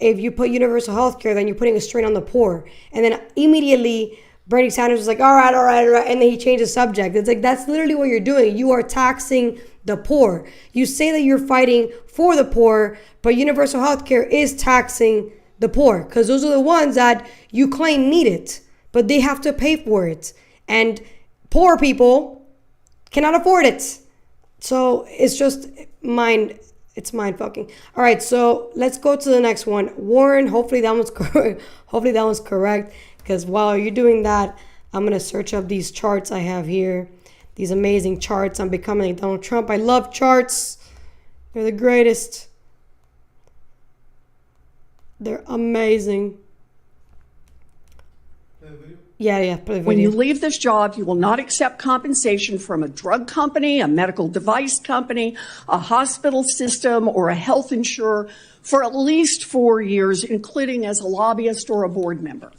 if you put universal health care, then you're putting a strain on the poor. And then immediately Bernie Sanders was like, all right. And then he changed the subject. It's like, that's literally what you're doing. You are taxing the poor. You say that you're fighting for the poor, but universal health care is taxing the poor, because those are the ones that you claim need it, but they have to pay for it. And poor people cannot afford it. So it's just it's mind fucking. All right, so let's go to the next one. Warren, hopefully that one's correct. Hopefully that one's correct, because while you're doing that, I'm going to search up these charts I have here. These amazing charts on becoming like Donald Trump. I love charts. They're the greatest. They're amazing. Yeah, play the When video. you leave this job, you will not accept compensation from a drug company, a medical device company, a hospital system, or a health insurer for at least 4 years, including as a lobbyist or a board member.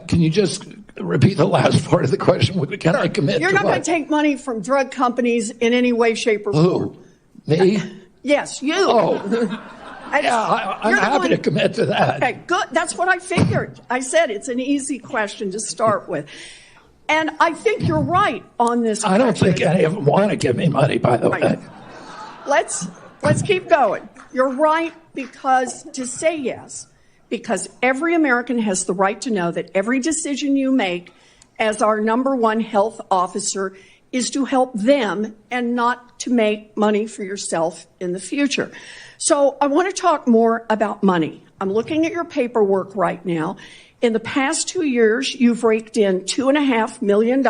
Can you just repeat the last part of the question? Can I commit You're to not going what? to take money from drug companies in any way, shape, or form. Who? Me? Yes, you. Oh. Yeah, I'm You're the happy one- to commit to that. Okay, good. That's what I figured. I said it's an easy question to start with. And I think you're right on this I don't think question. any of them want to give me money, by the way. Right. Let's keep going. You're right, because to say yes, because every American has the right to know that every decision you make as our number one health officer is to help them and not to make money for yourself in the future. So I want to talk more about money. I'm looking at your paperwork right now. In the past 2 years, you've raked in $2.5 million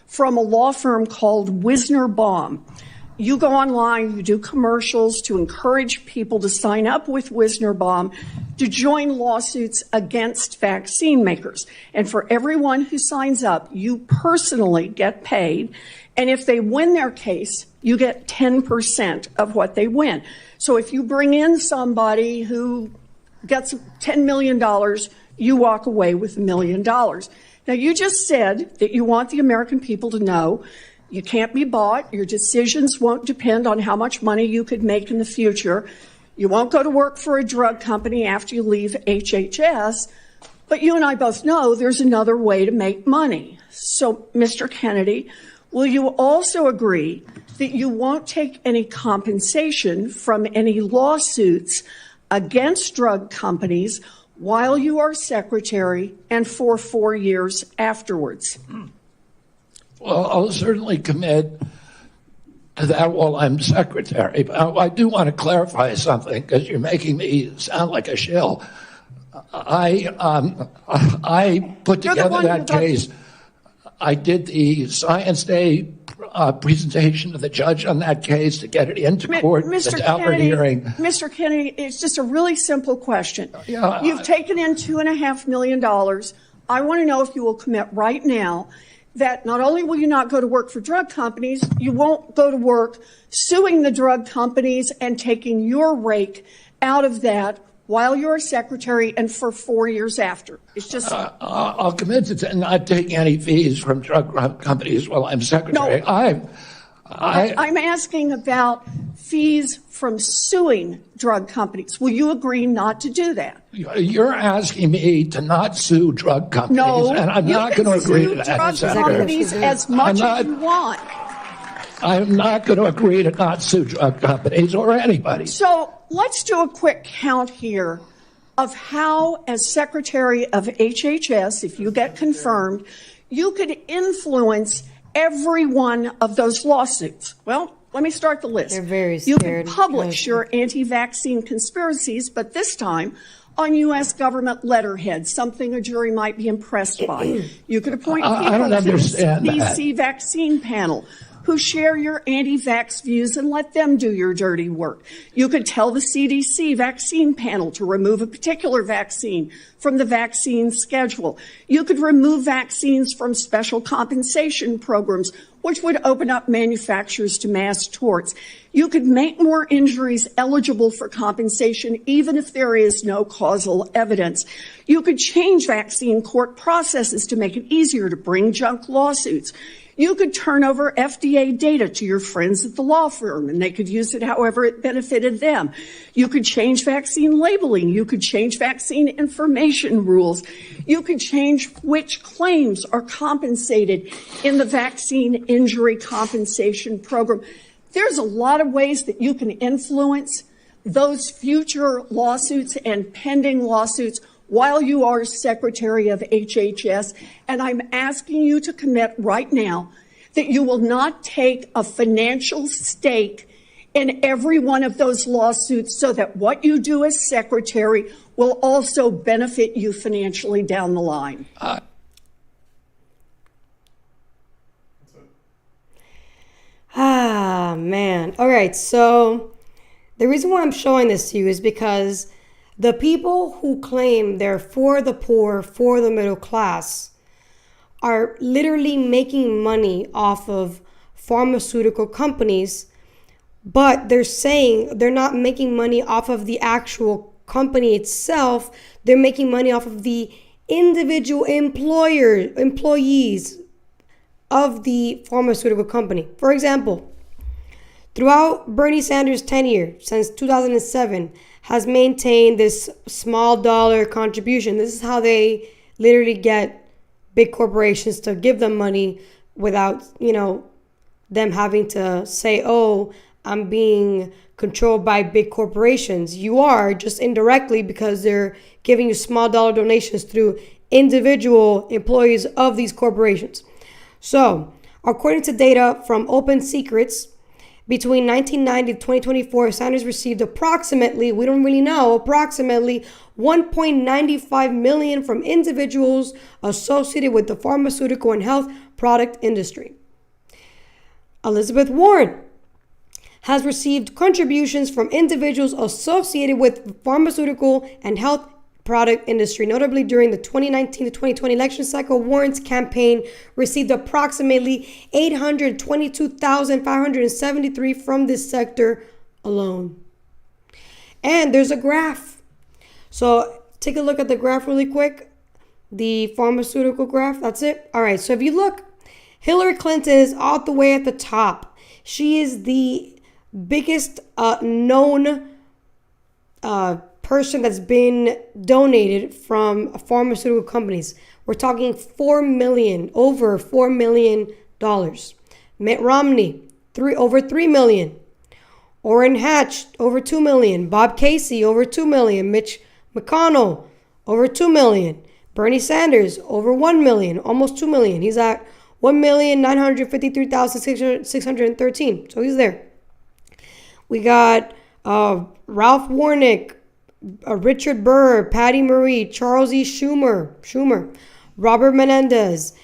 from a law firm called Wisner Baum. you go online, you do commercials to encourage people to sign up with Wisnerbaum to join lawsuits against vaccine makers. And for everyone who signs up, you personally get paid. And if they win their case, you get 10% of what they win. So if you bring in somebody who gets $10 million, you walk away with $1 million. Now, you just said that you want the American people to know you can't be bought. Your decisions won't depend on how much money you could make in the future. You won't go to work for a drug company after you leave HHS. But you and I both know there's another way to make money. So, Mr. Kennedy, will you also agree that you won't take any compensation from any lawsuits against drug companies while you are secretary and for 4 years afterwards? Well, I'll certainly commit to that while I'm secretary. But I do want to clarify something because you're making me sound like a shill. I put together that case. I did the Science Day presentation to the judge on that case to get it into court. Mr. Kennedy, it's just a really simple question. You've taken in $2.5 million. I want to know if you will commit right now that not only will you not go to work for drug companies, you won't go to work suing the drug companies and taking your rake out of that while you're secretary and for 4 years after. It's just... I'll commit to not taking any fees from drug companies while I'm secretary. No. I'm asking about fees from suing drug companies. Will you agree not to do that? You're asking me to not sue drug companies, and I'm not going to agree to that. Drug companies as much as you want. I'm not going to agree to not sue drug companies or anybody. So let's do a quick count here of how, as secretary of HHS, if you get confirmed, you could influence every one of those lawsuits. Well, let me start the list. They're very scared. You can publish your anti-vaccine conspiracies, but this time on U.S. government letterhead, something a jury might be impressed by. You could appoint people to the CDC vaccine panel who share your anti-vax views and let them do your dirty work. You could tell the CDC vaccine panel to remove a particular vaccine from the vaccine schedule. You could remove vaccines from special compensation programs, which would open up manufacturers to mass torts. You could make more injuries eligible for compensation even if there is no causal evidence. You could change vaccine court processes to make it easier to bring junk lawsuits. You could turn over FDA data to your friends at the law firm, and they could use it however it benefited them. You could change vaccine labeling. You could change vaccine information rules. You could change which claims are compensated in the vaccine injury compensation program. There's a lot of ways that you can influence those future lawsuits and pending lawsuits while you are Secretary of HHS, and I'm asking you to commit right now that you will not take a financial stake in every one of those lawsuits so that what you do as Secretary will also benefit you financially down the line. Man. All right, so the reason why I'm showing this to you is because the people who claim they're for the poor, for the middle class, are literally making money off of pharmaceutical companies, but they're saying they're not making money off of the actual company itself. They're making money off of the individual employees of the pharmaceutical company. For example, throughout Bernie Sanders' tenure since 2007, has maintained this small dollar contribution. This is how they literally get big corporations to give them money without, them having to say, oh, I'm being controlled by big corporations. You are, just indirectly, because they're giving you small dollar donations through individual employees of these corporations. So, according to data from Open Secrets, between 1990 and 2024, Sanders received approximately, we don't really know, approximately $1.95 million from individuals associated with the pharmaceutical and health product industry. Elizabeth Warren has received contributions from individuals associated with pharmaceutical and health product industry. Notably, during the 2019 to 2020 election cycle, Warren's campaign received approximately $822,573 from this sector alone. And there's a graph. So take a look at the graph really quick. The pharmaceutical graph, that's it. All right, so if you look, Hillary Clinton is all the way at the top. She is the biggest known person that's been donated from pharmaceutical companies. We're talking over $4 million. Mitt Romney, over $3 million. Orrin Hatch, over $2 million. Bob Casey, over $2 million. Mitch McConnell, over $2 million. Bernie Sanders, over $1 million, almost $2 million. He's at 1,953,613. So he's there. We got Ralph Warnick, Richard Burr, Patty Murray, Charles E. Schumer, Robert Menendez,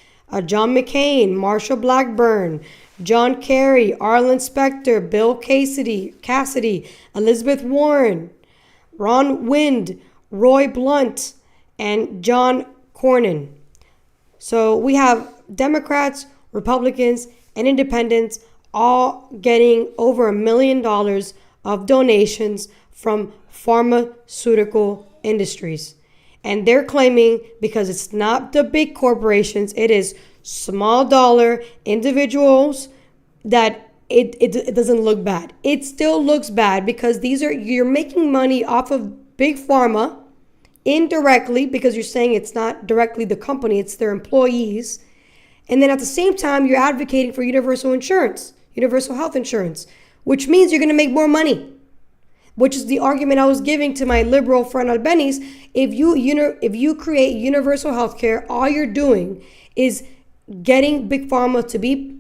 John McCain, Marsha Blackburn, John Kerry, Arlen Specter, Bill Cassidy, Elizabeth Warren, Ron Wind, Roy Blunt, and John Cornyn. So we have Democrats, Republicans, and Independents all getting over $1 million of donations from pharmaceutical industries. And they're claiming, because it's not the big corporations, it is small dollar individuals, that it doesn't look bad. It still looks bad because you're making money off of big pharma indirectly, because you're saying it's not directly the company, it's their employees. And then at the same time, you're advocating for universal health insurance, which means you're going to make more money, which is the argument I was giving to my liberal friend Albeniz. If you create universal health care, all you're doing is getting big pharma to be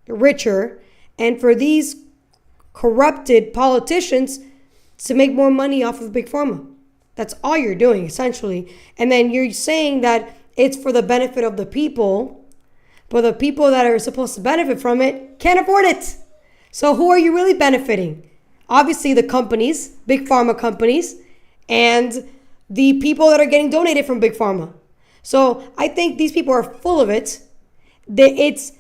richer, and for these corrupted politicians to make more money off of big pharma. That's all you're doing, essentially. And then you're saying that it's for the benefit of the people, but the people that are supposed to benefit from it can't afford it. So who are you really benefiting? Obviously the companies, big pharma companies, and the people that are getting donated from big pharma. So I think these people are full of it. It's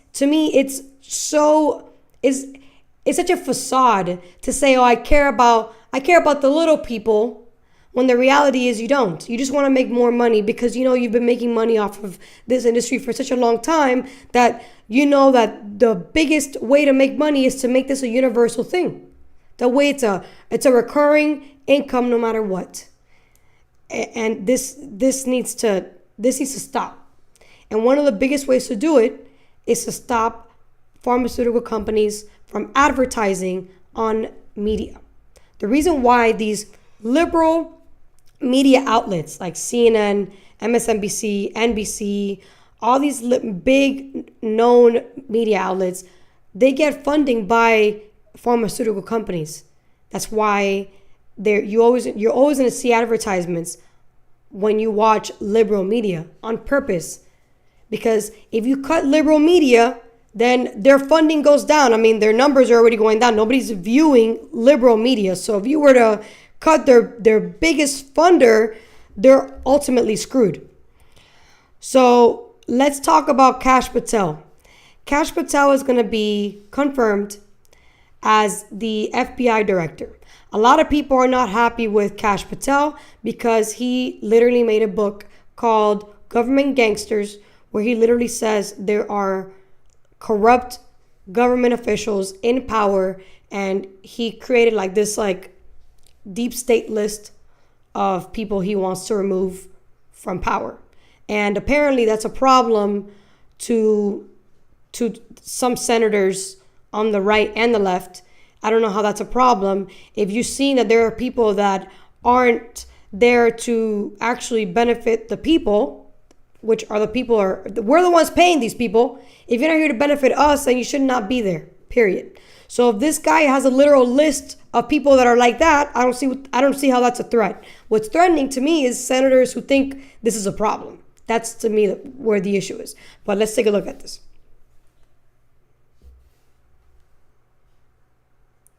such a facade to say, oh, I care about the little people, when the reality is you don't. You just want to make more money because you've been making money off of this industry for such a long time that that the biggest way to make money is to make this a universal thing. The way it's a recurring income no matter what. And this needs to stop. And one of the biggest ways to do it is to stop pharmaceutical companies from advertising on media. The reason why these liberal media outlets like CNN, MSNBC, NBC, all these big known media outlets, they get funding by pharmaceutical companies. That's why you're always going to see advertisements when you watch liberal media on purpose. Because if you cut liberal media, then their funding goes down. I mean, their numbers are already going down. Nobody's viewing liberal media. So if you were to cut their biggest funder, they're ultimately screwed. So let's talk about Kash Patel. Kash Patel is going to be confirmed as the FBI director. A lot of people are not happy with Kash Patel because he literally made a book called Government Gangsters, where he literally says there are corrupt government officials in power, and he created this deep state list of people he wants to remove from power. And apparently that's a problem to some senators on the right and the left. I don't know how that's a problem. If you've seen that there are people that aren't there to actually benefit the people, which are we're the ones paying these people. If you're not here to benefit us, then you should not be there, period. So if this guy has a literal list of people that are like that, I don't see how that's a threat. What's threatening to me is senators who think this is a problem. That's, to me, where the issue is. But let's take a look at this.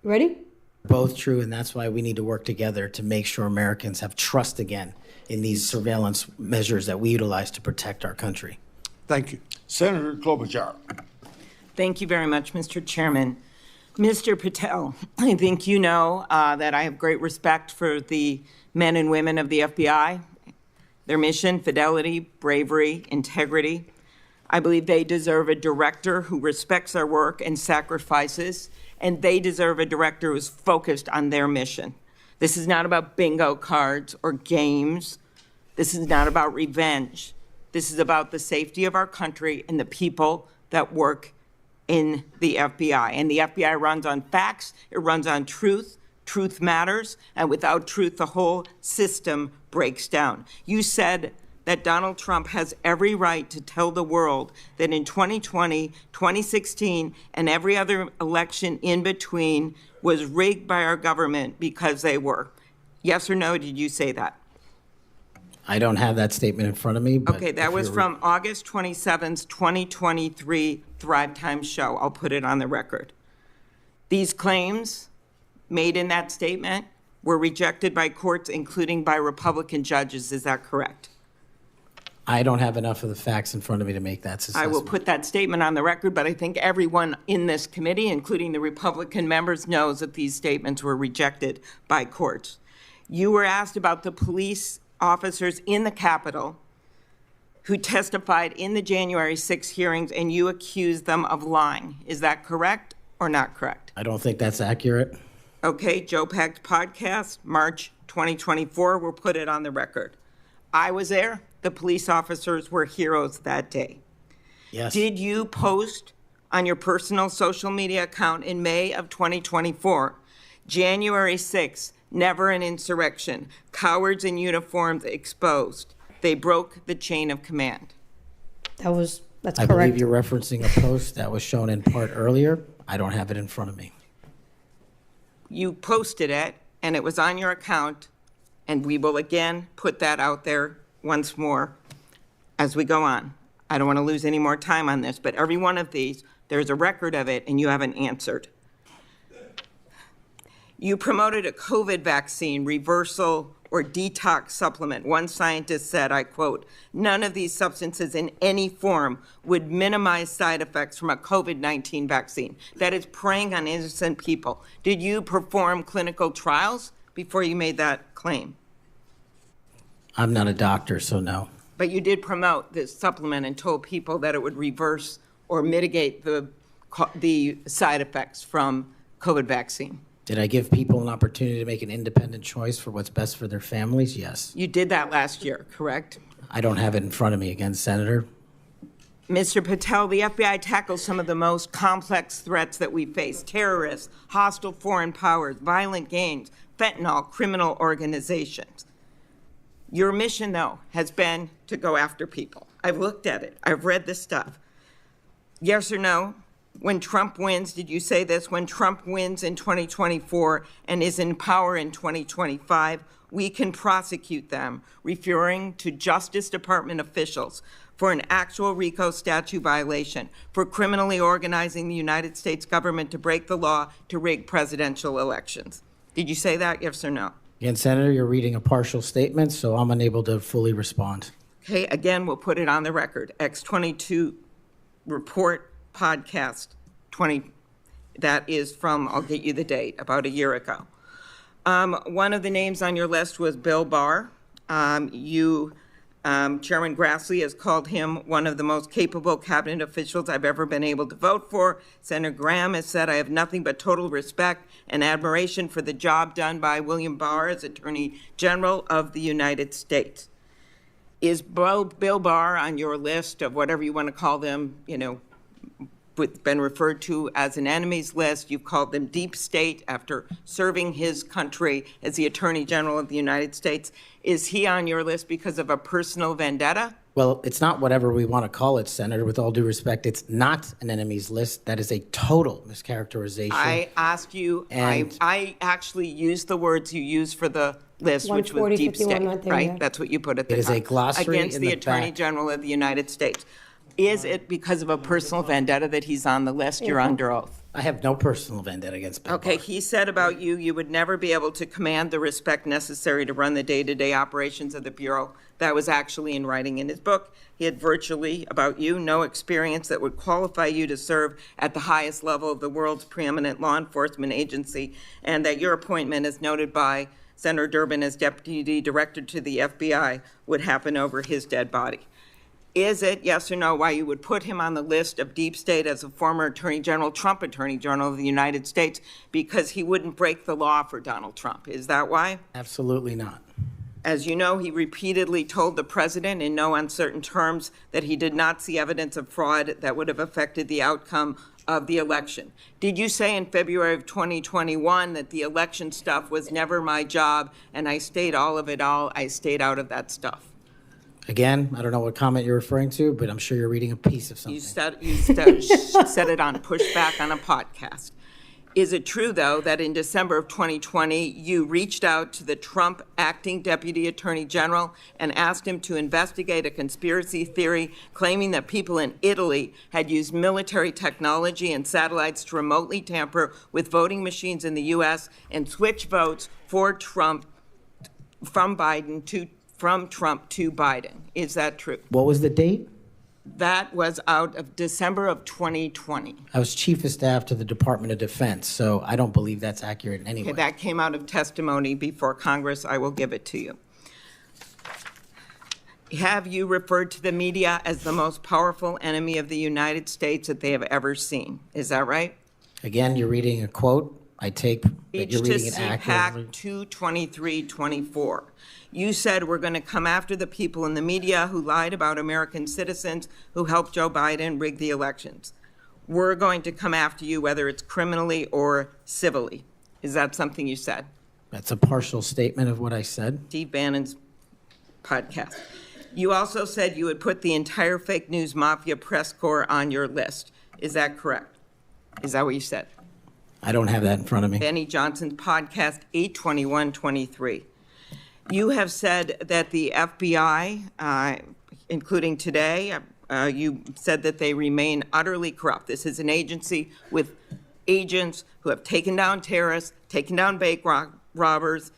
Ready? Both true, and that's why we need to work together to make sure Americans have trust again in these surveillance measures that we utilize to protect our country. Thank you. Senator Klobuchar. Thank you very much, Mr. Chairman. Mr. Patel, I think you know that I have great respect for the men and women of the FBI, their mission, fidelity, bravery, integrity. I believe they deserve a director who respects their work and sacrifices, and they deserve a director who's focused on their mission. This is not about bingo cards or games. This is not about revenge. This is about the safety of our country and the people that work in the FBI. And the FBI runs on facts, it runs on truth. Truth matters, and without truth, the whole system breaks down. You said that Donald Trump has every right to tell the world that in 2020, 2016, and every other election in between was rigged by our government because they were. Yes or no, did you say that? I don't have that statement in front of me. But okay, that was from August 27th, 2023 Thrive Time show. I'll put it on the record. These claims made in that statement were rejected by courts, including by Republican judges. Is that correct? I don't have enough of the facts in front of me to make that assessment. I will put that statement on the record, but I think everyone in this committee, including the Republican members, knows that these statements were rejected by courts. You were asked about the police officers in the Capitol who testified in the January 6 hearings, and you accused them of lying. Is that correct or not correct? I don't think that's accurate. Okay, Joe Pack's podcast, March 2024, we'll put it on the record. I was there. The police officers were heroes that day. Yes. Did you post on your personal social media account in May of 2024, January 6th, never an insurrection, cowards in uniforms exposed. They broke the chain of command. That's I correct. believe you're referencing a post that was shown in part earlier. I don't have it in front of me. You posted it, and it was on your account, and we will again put that out there once more as we go on. I don't want to lose any more time on this, but every one of these, there's a record of it, and you haven't answered. You promoted a COVID vaccine reversal or detox supplement. One scientist said, I quote, "None of these substances in any form would minimize side effects from a COVID-19 vaccine." That is preying on innocent people. Did you perform clinical trials before you made that claim? I'm not a doctor, so no. But you did promote this supplement and told people that it would reverse or mitigate the side effects from COVID vaccine. Did I give people an opportunity to make an independent choice for what's best for their families? Yes. You did that last year, correct? I don't have it in front of me again, Senator. Mr. Patel, the FBI tackles some of the most complex threats that we face: terrorists, hostile foreign powers, violent gangs, fentanyl, criminal organizations. Your mission, though, has been to go after people. I've looked at it. I've read this stuff. Yes or no? When Trump wins, did you say this? When Trump wins in 2024 and is in power in 2025, we can prosecute them, referring to Justice Department officials for an actual RICO statute violation, for criminally organizing the United States government to break the law to rig presidential elections. Did you say that, yes or no? Again, Senator, you're reading a partial statement, so I'm unable to fully respond. Okay, again, we'll put it on the record. X22 report podcast 20, that is from, I'll get you the date, about a year ago. One of the names on your list was Bill Barr. Chairman Grassley has called him one of the most capable cabinet officials I've ever been able to vote for. Senator Graham has said, I have nothing but total respect and admiration for the job done by William Barr as Attorney General of the United States. Is Bill Barr on your list of whatever you want to call them, been referred to as an enemies list? You've called them deep state after serving his country as the Attorney General of the United States. Is he on your list because of a personal vendetta? Well, it's not whatever we want to call it, Senator. With all due respect, it's not an enemies list. That is a total mischaracterization. I asked you, I actually used the words you used for the list, which was deep state, right? That's what you put at the top. It is a glossary against in the the Attorney back. General of the United States. Is it because of a personal vendetta that he's on the list? You're under oath. I have no personal vendetta against Bill Okay, Barr. he said about you, you would never be able to command the respect necessary to run the day-to-day operations of the Bureau. That was actually in writing in his book. He had virtually, about you, no experience that would qualify you to serve at the highest level of the world's preeminent law enforcement agency, and that your appointment, as noted by Senator Durbin as Deputy Director to the FBI, would happen over his dead body. Is it, yes or no, why you would put him on the list of deep state as a former Attorney General, Trump Attorney General of the United States, because he wouldn't break the law for Donald Trump? Is that why? Absolutely not. As you know, he repeatedly told the president in no uncertain terms that he did not see evidence of fraud that would have affected the outcome of the election. Did you say in February of 2021 that the election stuff was never my job and I stayed out of that stuff? Again, I don't know what comment you're referring to, but I'm sure you're reading a piece of something. You said it on Pushback on a podcast. Is it true, though, that in December of 2020, you reached out to the Trump acting Deputy Attorney General and asked him to investigate a conspiracy theory claiming that people in Italy had used military technology and satellites to remotely tamper with voting machines in the U.S. and switch votes for Trump from Trump to Biden? Is that true? What was the date? That was out of December of 2020. I was Chief of Staff to the Department of Defense, so I don't believe that's accurate in any way. Okay, that came out of testimony before Congress. I will give it to you. Have you referred to the media as the most powerful enemy of the United States that they have ever seen? Is that right? Again, you're reading a quote. I take that you're reading it accurately. Speech to CPAC 223-24. You said we're going to come after the people in the media who lied about American citizens who helped Joe Biden rig the elections. We're going to come after you whether it's criminally or civilly. Is that something you said? That's a partial statement of what I said. Steve Bannon's podcast. You also said you would put the entire fake news mafia press corps on your list. Is that correct? Is that what you said? I don't have that in front of me. Benny Johnson's podcast, 8/21/23. You have said that the FBI, including today, you said that they remain utterly corrupt. This is an agency with agents who have taken down terrorists, taken down bank robbers,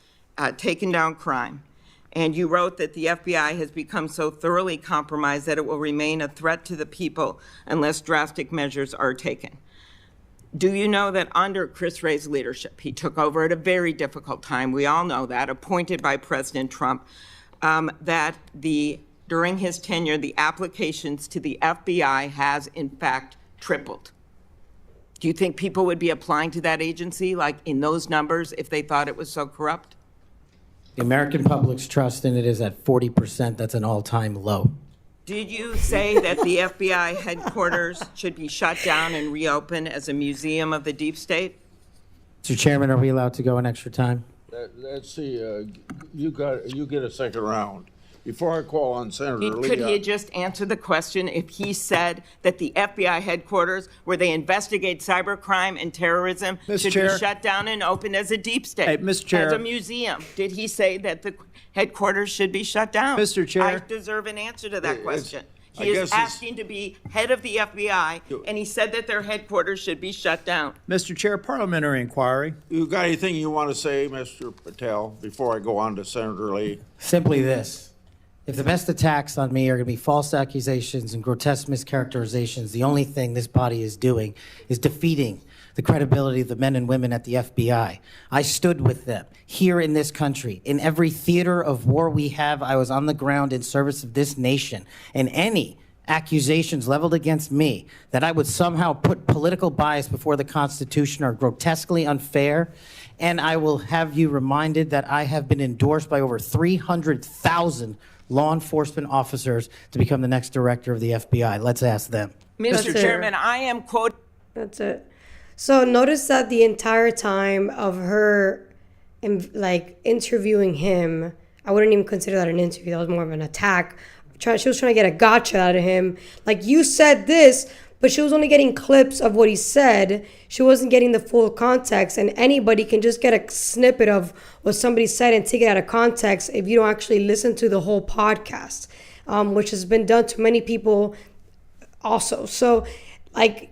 taken down crime. And you wrote that the FBI has become so thoroughly compromised that it will remain a threat to the people unless drastic measures are taken. Do you know that under Chris Wray's leadership, he took over at a very difficult time, we all know that, appointed by President Trump, that during his tenure, the applications to the FBI has in fact tripled? Do you think people would be applying to that agency, like in those numbers, if they thought it was so corrupt? The American public's trust in it is at 40%. That's an all-time low. Did you say that the FBI headquarters should be shut down and reopened as a museum of the deep state? Mr. Chairman, are we allowed to go an extra time? Let's see, you get a second round. Before I call on Senator Lee. Could he just answer the question if he said that the FBI headquarters, where they investigate cybercrime and terrorism, should be shut down and opened as a deep state? Hey, Mr. Chair. As a museum. Did he say that the headquarters should be shut down? Mr. Chair. I deserve an answer to that question. He is asking to be head of the FBI, and he said that their headquarters should be shut down. Mr. Chair, parliamentary inquiry. You got anything you want to say, Mr. Patel, before I go on to Senator Lee? Simply this. If the best attacks on me are going to be false accusations and grotesque mischaracterizations, the only thing this body is doing is defeating the credibility of the men and women at the FBI. I stood with them here in this country. In every theater of war we have, I was on the ground in service of this nation. And any accusations leveled against me that I would somehow put political bias before the Constitution are grotesquely unfair. And I will have you reminded that I have been endorsed by over 300,000 law enforcement officers to become the next director of the FBI. Let's ask them. Mr. Chairman, I am quoting. That's it. So notice that the entire time of her, interviewing him, I wouldn't even consider that an interview. That was more of an attack. She was trying to get a gotcha out of him. Like, you said this, but she was only getting clips of what he said. She wasn't getting the full context. And anybody can just get a snippet of what somebody said and take it out of context if you don't actually listen to the whole podcast, which has been done to many people also. So, like,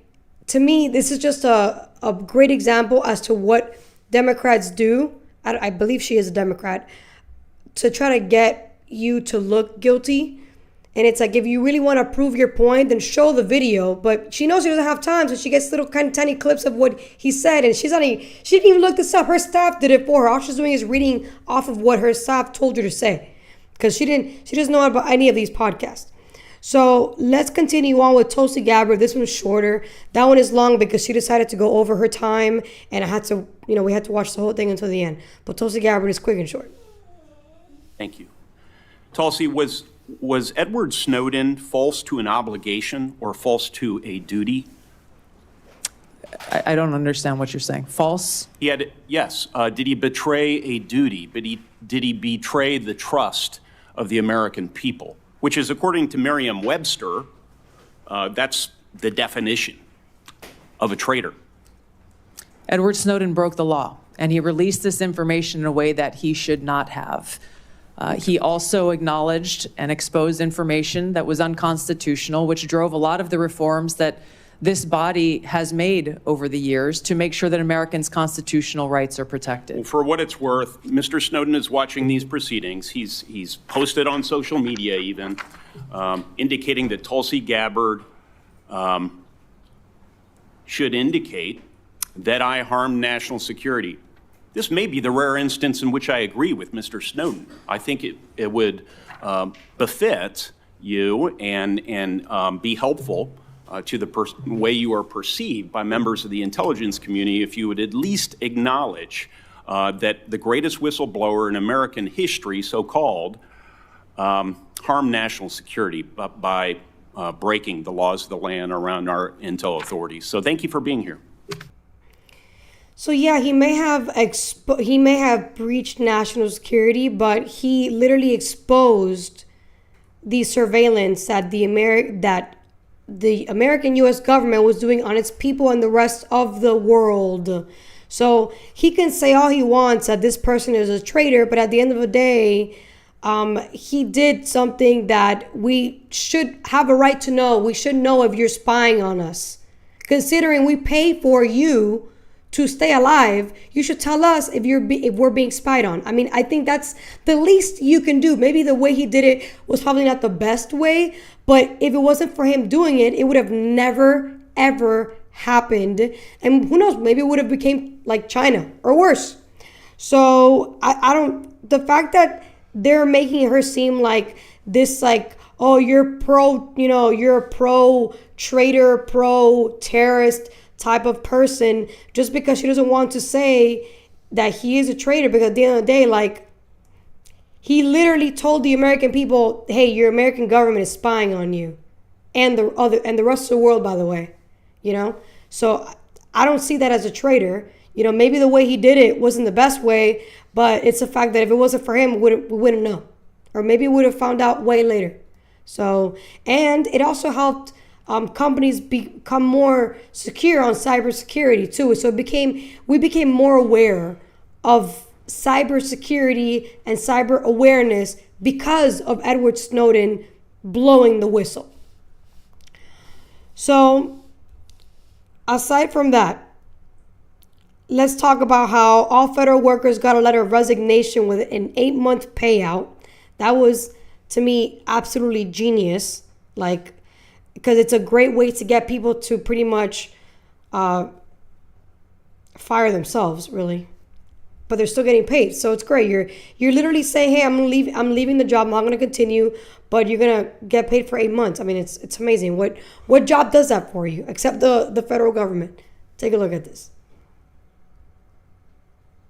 to me, this is just a great example as to what Democrats do. I believe she is a Democrat, to try to get you to look guilty. And it's like, if you really want to prove your point, then show the video. But she knows she doesn't have time, so she gets little kind of tiny clips of what he said. And she didn't even look this up. Her staff did it for her. All she's doing is reading off of what her staff told her to say, because she doesn't know about any of these podcasts. So let's continue on with Tulsi Gabbard. This one's shorter. That one is long because she decided to go over her time, and we had to watch the whole thing until the end. But Tulsi Gabbard is quick and short. Thank you. Tulsi, was Edward Snowden false to an obligation or false to a duty? I don't understand what you're saying. False? Yes. Did he betray a duty? Did he betray the trust of the American people? Which is, according to Merriam-Webster, that's the definition of a traitor. Edward Snowden broke the law, and he released this information in a way that he should not have. He also acknowledged and exposed information that was unconstitutional, which drove a lot of the reforms that this body has made over the years to make sure that Americans' constitutional rights are protected. Well, for what it's worth, Mr. Snowden is watching these proceedings. He's posted on social media even, indicating that Tulsi Gabbard should indicate that I harmed national security. This may be the rare instance in which I agree with Mr. Snowden. I think it would befit you and be helpful to the way you are perceived by members of the intelligence community if you would at least acknowledge that the greatest whistleblower in American history, so-called, harmed national security by breaking the laws of the land around our intel authorities. So thank you for being here. So yeah, he may have breached national security, but he literally exposed the surveillance that the American U.S. government was doing on its people and the rest of the world. So he can say all he wants that this person is a traitor, but at the end of the day, he did something that we should have a right to know. We should know if you're spying on us. Considering we pay for you to stay alive, you should tell us if we're being spied on. I mean, I think that's the least you can do. Maybe the way he did it was probably not the best way, but if it wasn't for him doing it, it would have never, ever happened. And who knows, maybe it would have became like China or worse. So the fact that they're making her seem like this, like, oh, you're a pro traitor, pro terrorist type of person, just because she doesn't want to say that he is a traitor, because at the end of the day, like, he literally told the American people, hey, your American government is spying on you and the rest of the world, by the way, so I don't see that as a traitor. Maybe the way he did it wasn't the best way, but it's the fact that if it wasn't for him, we wouldn't know, or maybe we would have found out way later. So, and it also helped companies become more secure on cybersecurity too. So we became more aware of cybersecurity and cyber awareness because of Edward Snowden blowing the whistle. So aside from that, let's talk about how all federal workers got a letter of resignation with an 8-month payout. That was, to me, absolutely genius. Because it's a great way to get people to pretty much fire themselves, really. But they're still getting paid, so it's great. You're literally saying, hey, I'm leaving the job, I'm not going to continue, but you're going to get paid for 8 months. I mean, it's amazing. What job does that for you, except the federal government? Take a look at this.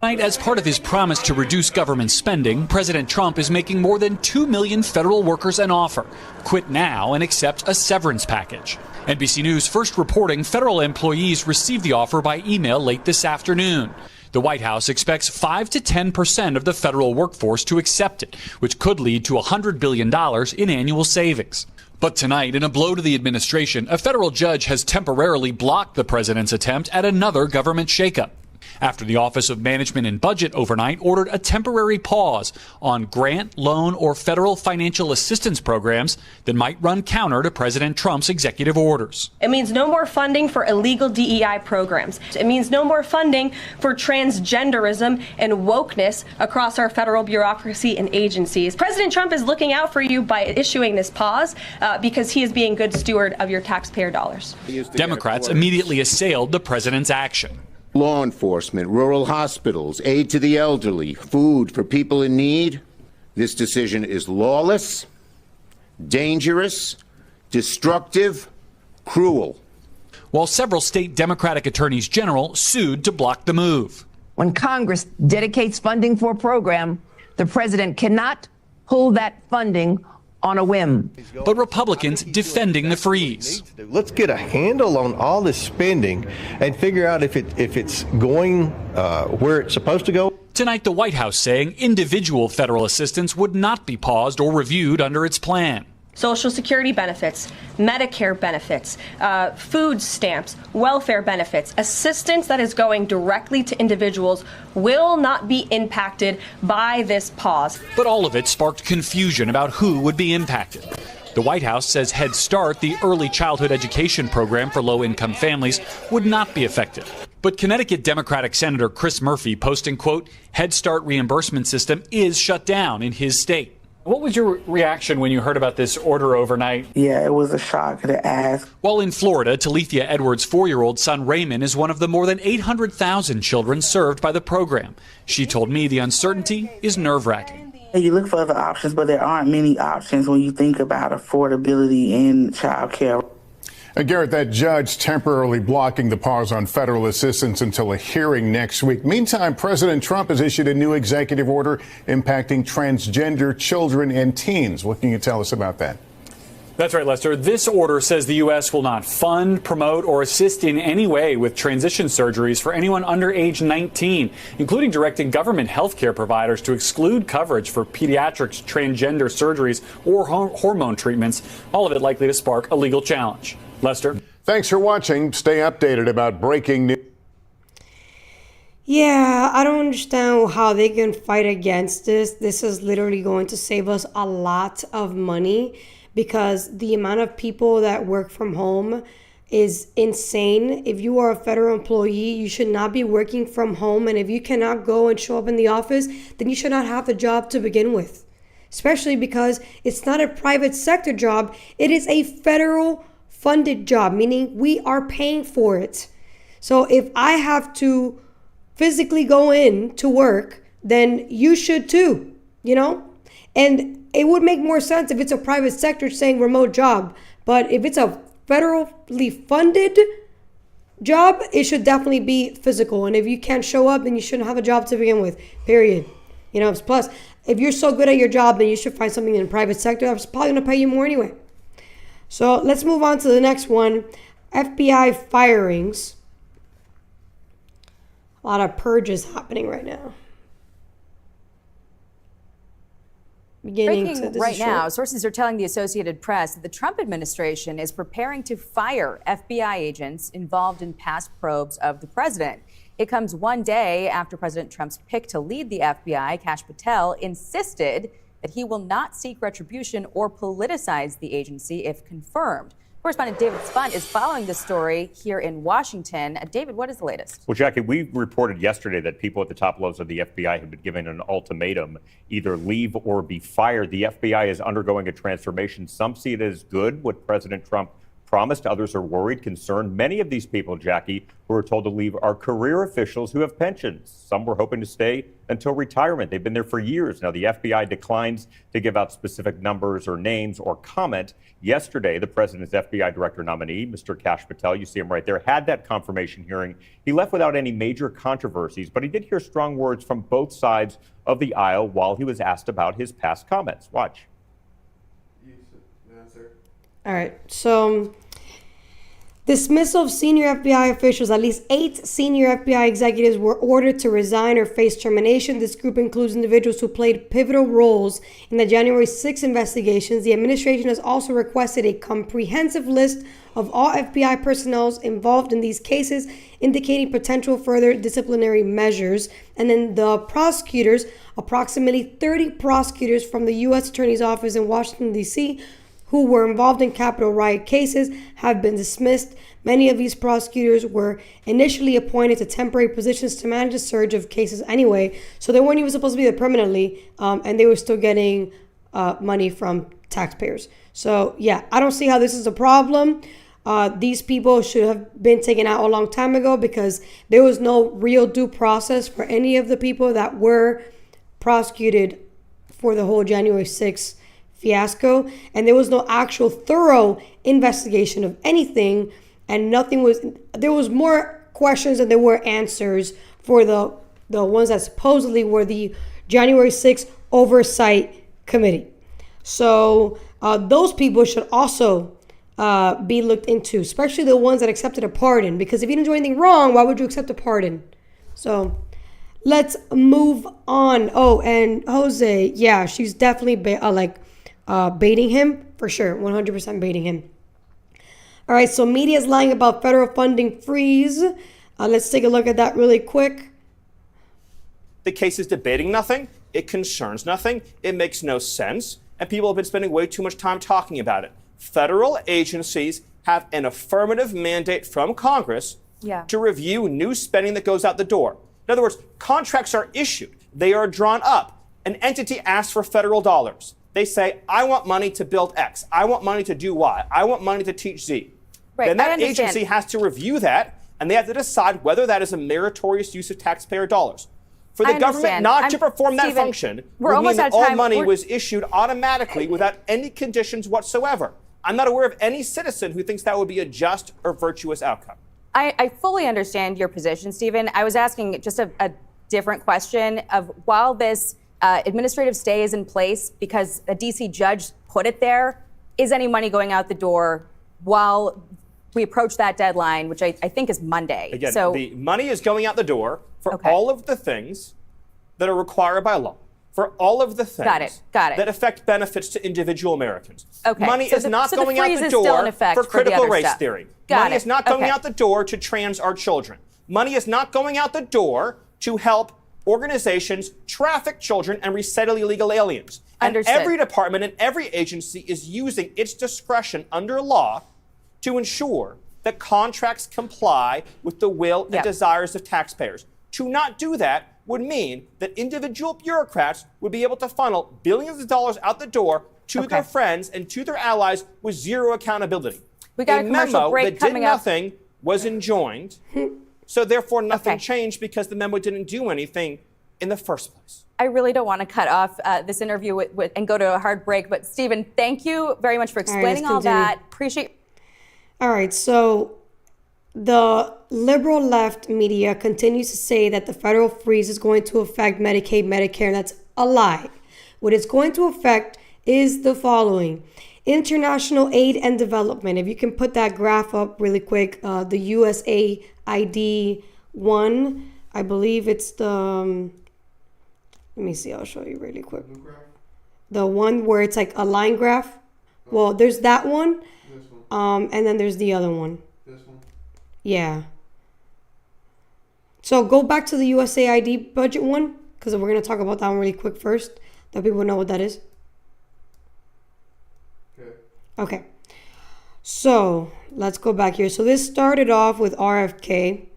As part of his promise to reduce government spending, President Trump is making more than 2 million federal workers an offer. Quit now and accept a severance package. NBC News first reporting federal employees received the offer by email late this afternoon. The White House expects 5 to 10% of the federal workforce to accept it, which could lead to $100 billion in annual savings. But tonight, in a blow to the administration, a federal judge has temporarily blocked the president's attempt at another government shakeup. after the Office of Management and Budget overnight ordered a temporary pause on grant, loan, or federal financial assistance programs that might run counter to President Trump's executive orders. It means no more funding for illegal DEI programs. It means no more funding for transgenderism and wokeness across our federal bureaucracy and agencies. President Trump is looking out for you by issuing this pause because he is being a good steward of your taxpayer dollars. Democrats immediately assailed the president's action. Law enforcement, rural hospitals, aid to the elderly, food for people in need. This decision is lawless, dangerous, destructive, cruel. While several state Democratic attorneys general sued to block the move. When Congress dedicates funding for a program, the president cannot pull that funding on a whim. But Republicans defending the freeze. Let's get a handle on all this spending and figure out if it's going where it's supposed to go. Tonight, the White House saying individual federal assistance would not be paused or reviewed under its plan. Social Security benefits, Medicare benefits, food stamps, welfare benefits, assistance that is going directly to individuals will not be impacted by this pause. But all of it sparked confusion about who would be impacted. The White House says Head Start, the early childhood education program for low-income families, would not be affected. But Connecticut Democratic Senator Chris Murphy posting, quote, Head Start reimbursement system is shut down in his state. What was your reaction when you heard about this order overnight? Yeah, it was a shock to ask. While in Florida, Talithia Edwards' 4-year-old son Raymond is one of the more than 800,000 children served by the program. She told me the uncertainty is nerve-wracking. You look for other options, but there aren't many options when you think about affordability in child care. Garrett, that judge temporarily blocking the pause on federal assistance until a hearing next week. Meantime, President Trump has issued a new executive order impacting transgender children and teens. What can you tell us about that? That's right, Lester. This order says the U.S. will not fund, promote, or assist in any way with transition surgeries for anyone under age 19, including directing government health care providers to exclude coverage for pediatrics, transgender surgeries, or hormone treatments, all of it likely to spark a legal challenge. Lester? Thanks for watching. Stay updated about breaking news. Yeah, I don't understand how they can fight against this. This is literally going to save us a lot of money because the amount of people that work from home is insane. If you are a federal employee, you should not be working from home. And if you cannot go and show up in the office, then you should not have the job to begin with. Especially because it's not a private sector job. It is a federal funded job, meaning we are paying for it. So if I have to physically go in to work, then you should too, you know? And it would make more sense if it's a private sector saying remote job. But if it's a federally funded job, it should definitely be physical. And if you can't show up, then you shouldn't have a job to begin with, period. You know, plus, if you're so good at your job, then you should find something in the private sector that's probably going to pay you more anyway. So let's move on to the next one. FBI firings. A lot of purges happening right now. Breaking right now, sources are telling the Associated Press that the Trump administration is preparing to fire FBI agents involved in past probes of the president. It comes one day after President Trump's pick to lead the FBI, Kash Patel, insisted that he will not seek retribution or politicize the agency if confirmed. Correspondent David Spunt is following this story here in Washington. David, what is the latest? Well, Jackie, we reported yesterday that people at the top levels of the FBI have been given an ultimatum, either leave or be fired. The FBI is undergoing a transformation. Some see it as good, what President Trump promised. Others are worried, concerned. Many of these people, Jackie, who are told to leave are career officials who have pensions. Some were hoping to stay until retirement. They've been there for years. Now, the FBI declines to give out specific numbers or names or comment. Yesterday, the president's FBI director nominee, Mr. Kash Patel, you see him right there, had that confirmation hearing. He left without any major controversies, but he did hear strong words from both sides of the aisle while he was asked about his past comments. Watch. All right, so Dismissal of senior FBI officials. At least 8 senior FBI executives were ordered to resign or face termination. This group includes individuals who played pivotal roles in the January 6 investigations. The administration has also requested a comprehensive list of all FBI personnel involved in these cases, indicating potential further disciplinary measures. And then the prosecutors, approximately 30 prosecutors from the U.S. Attorney's Office in Washington, D.C., who were involved in Capitol riot cases, have been dismissed. Many of these prosecutors were initially appointed to temporary positions to manage a surge of cases anyway, so they weren't even supposed to be there permanently, and they were still getting money from taxpayers. So yeah, I don't see how this is a problem. These people should have been taken out a long time ago because there was no real due process for any of the people that were prosecuted for the whole January 6th fiasco, and there was no actual thorough investigation of anything, and there was more questions than there were answers for the ones that supposedly were the January 6th Oversight Committee. So those people should also be looked into, especially the ones that accepted a pardon, because if you didn't do anything wrong, why would you accept a pardon? So let's move on. Oh, and Jose, yeah, she's definitely baiting him, for sure, 100% baiting him. All right, so media is lying about federal funding freeze. Let's take a look at that really quick. The case is debating nothing. It concerns nothing. It makes no sense. And people have been spending way too much time talking about it. Federal agencies have an affirmative mandate from Congress to review new spending that goes out the door. In other words, contracts are issued. They are drawn up. An entity asks for federal dollars. They say, I want money to build X. I want money to do Y. I want money to teach Z. Right, then that agency has to review that, and they have to decide whether that is a meritorious use of taxpayer dollars. For the government not to perform that function would mean that all money was issued automatically without any conditions whatsoever. I'm not aware of any citizen who thinks that would be a just or virtuous outcome. I fully understand your position, Stephen. I was asking just a different question of, while this administrative stay is in place because a DC judge put it there, is any money going out the door while we approach that deadline, which I think is Monday? Again, the money is going out the door for all of the things that are required by law, for all of the things that affect benefits to individual Americans. Money is not going out the door for critical race theory. Money is not going out the door to trans our children. Money is not going out the door to help organizations traffic children and resettle illegal aliens. And every department and every agency is using its discretion under law to ensure that contracts comply with the will and desires of taxpayers. To not do that would mean that individual bureaucrats would be able to funnel billions of dollars out the door to their friends and to their allies with zero accountability. We got a commercial break coming up. Nothing was enjoined, so therefore nothing changed because the memo didn't do anything in the first place. I really don't want to cut off this interview and go to a hard break, but Stephen, thank you very much for explaining all that. Appreciate. All right, so the liberal left media continues to say that the federal freeze is going to affect Medicaid, Medicare, and that's a lie. What it's going to affect is the following: international aid and development. If you can put that graph up really quick, the USAID one, I believe it's the, let me see, I'll show you really quick. The one where it's like a line graph. Well, there's that one, and then there's the other one. This one? Yeah. So go back to the USAID budget one, because we're going to talk about that one really quick first, that people know what that is. Okay. So let's go back here. So this started off with RFK.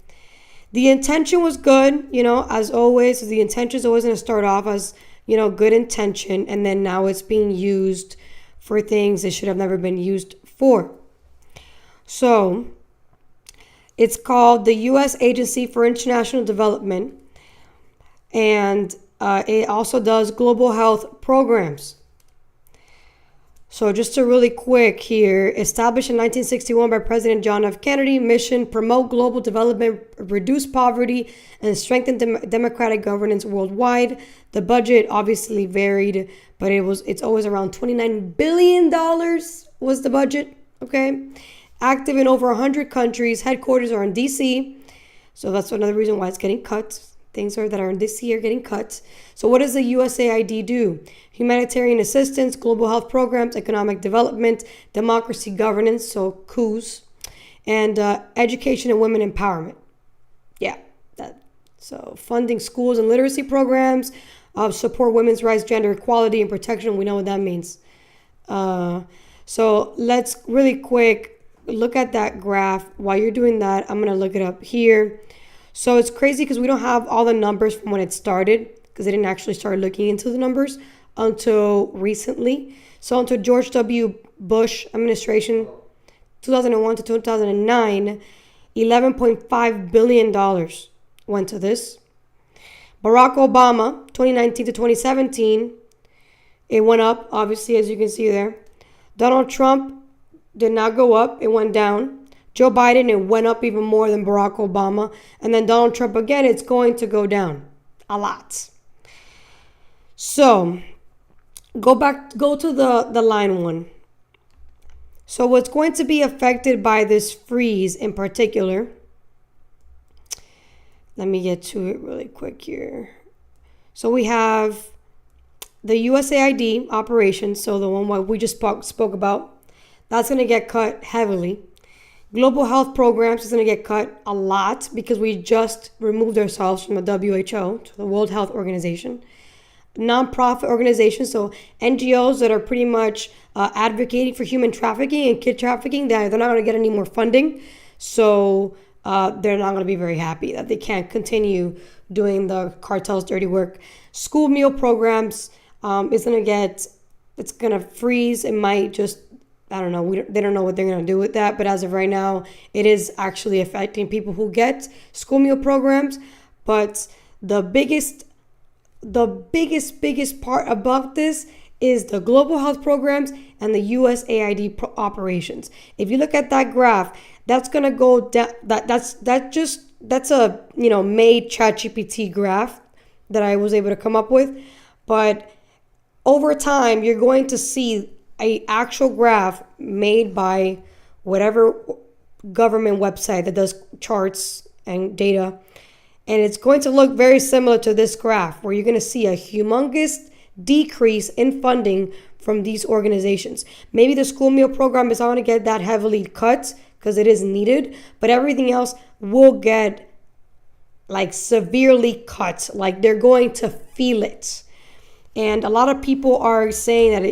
The intention was good, as always. The intention is always going to start off as, good intention. And then now it's being used for things it should have never been used for. So it's called the U.S. Agency for International Development. And it also does global health programs. So just to really quick here, established in 1961 by President John F. Kennedy, mission: promote global development, reduce poverty, and strengthen democratic governance worldwide. The budget obviously varied, but it's always around $29 billion was the budget, okay? active in over 100 countries. Headquarters are in DC. So that's another reason why it's getting cut. Things that are in DC are getting cut. So what does the USAID do? Humanitarian assistance, global health programs, economic development, democracy governance, so coups, and education and women empowerment. Yeah, so funding schools and literacy programs, support women's rights, gender equality, and protection. We know what that means. So let's really quick look at that graph. While you're doing that, I'm going to look it up here. So it's crazy because we don't have all the numbers from when it started, because they didn't actually start looking into the numbers until recently. So until George W. Bush administration, 2001 to 2009, $11.5 billion went to this. Barack Obama, 2019 to 2017, it went up, obviously, as you can see there. Donald Trump did not go up, it went down. Joe Biden, it went up even more than Barack Obama. And then Donald Trump, again, it's going to go down a lot. So go to the line one. So what's going to be affected by this freeze in particular, let me get to it really quick here. So we have the USAID operation, so the one we just spoke about, that's going to get cut heavily. Global health programs is going to get cut a lot because we just removed ourselves from the WHO, to the World Health Organization. Nonprofit organizations, so NGOs that are pretty much advocating for human trafficking and kid trafficking, they're not going to get any more funding. So they're not going to be very happy that they can't continue doing the cartel's dirty work. School meal programs it's going to freeze. It might just, I don't know. They don't know what they're going to do with that. But as of right now, it is actually affecting people who get school meal programs. But the biggest part about this is the global health programs and the USAID operations. If you look at that graph, that's going to go down. That's a, made ChatGPT graph that I was able to come up with. But over time, you're going to see a actual graph made by whatever government website that does charts and data. And it's going to look very similar to this graph, where you're going to see a humongous decrease in funding from these organizations. Maybe the school meal program is not going to get that heavily cut because it is needed, but everything else will get severely cut. They're going to feel it. And a lot of people are saying that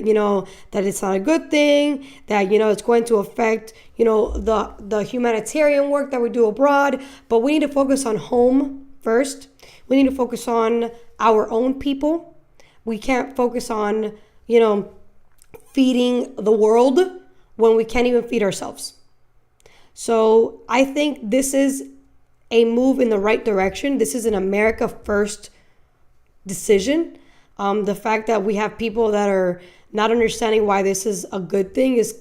that it's not a good thing, that it's going to affect the humanitarian work that we do abroad. But we need to focus on home first. We need to focus on our own people. We can't focus on feeding the world when we can't even feed ourselves. So I think this is a move in the right direction. This is an America First decision. The fact that we have people that are not understanding why this is a good thing is,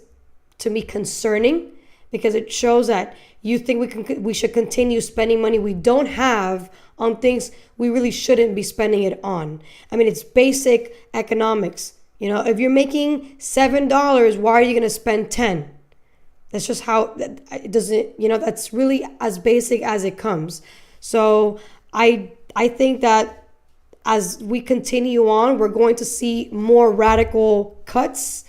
to me, concerning, because it shows that you think we should continue spending money we don't have on things we really shouldn't be spending it on. I mean, it's basic economics. If you're making $7, why are you going to spend $10? That's just how it doesn't. That's really as basic as it comes. So I think that as we continue on, we're going to see more radical cuts,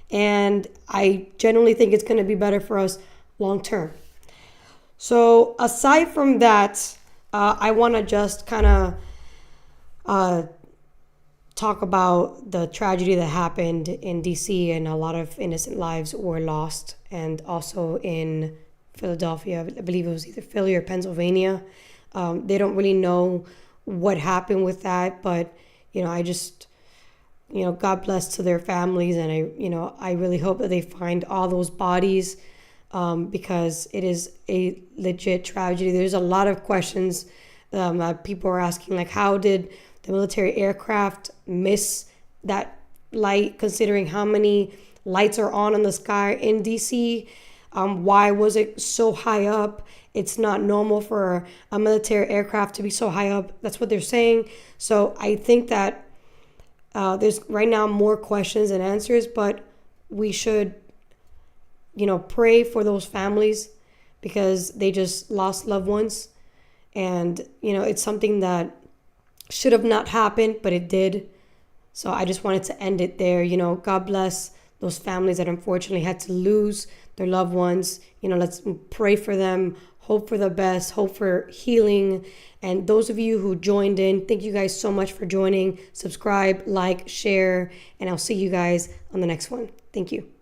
and I genuinely think it's going to be better for us long term. So aside from that, I want to just kind of talk about the tragedy that happened in DC, and a lot of innocent lives were lost, and also in Philadelphia. I believe it was either Philly or Pennsylvania. They don't really know what happened with that, but I just God bless to their families, and I really hope that they find all those bodies, because it is a legit tragedy. There's a lot of questions that people are asking, like, how did the military aircraft miss that light, considering how many lights are on in the sky in DC? Why was it so high up? It's not normal for a military aircraft to be so high up. That's what they're saying. So I think that there's right now more questions than answers, but we should pray for those families because they just lost loved ones. And, it's something that should have not happened, but it did. So I just wanted to end it there. God bless those families that unfortunately had to lose their loved ones. Let's pray for them, hope for the best, hope for healing. And those of you who joined in, thank you guys so much for joining. Subscribe, like, share, and I'll see you guys on the next one. Thank you.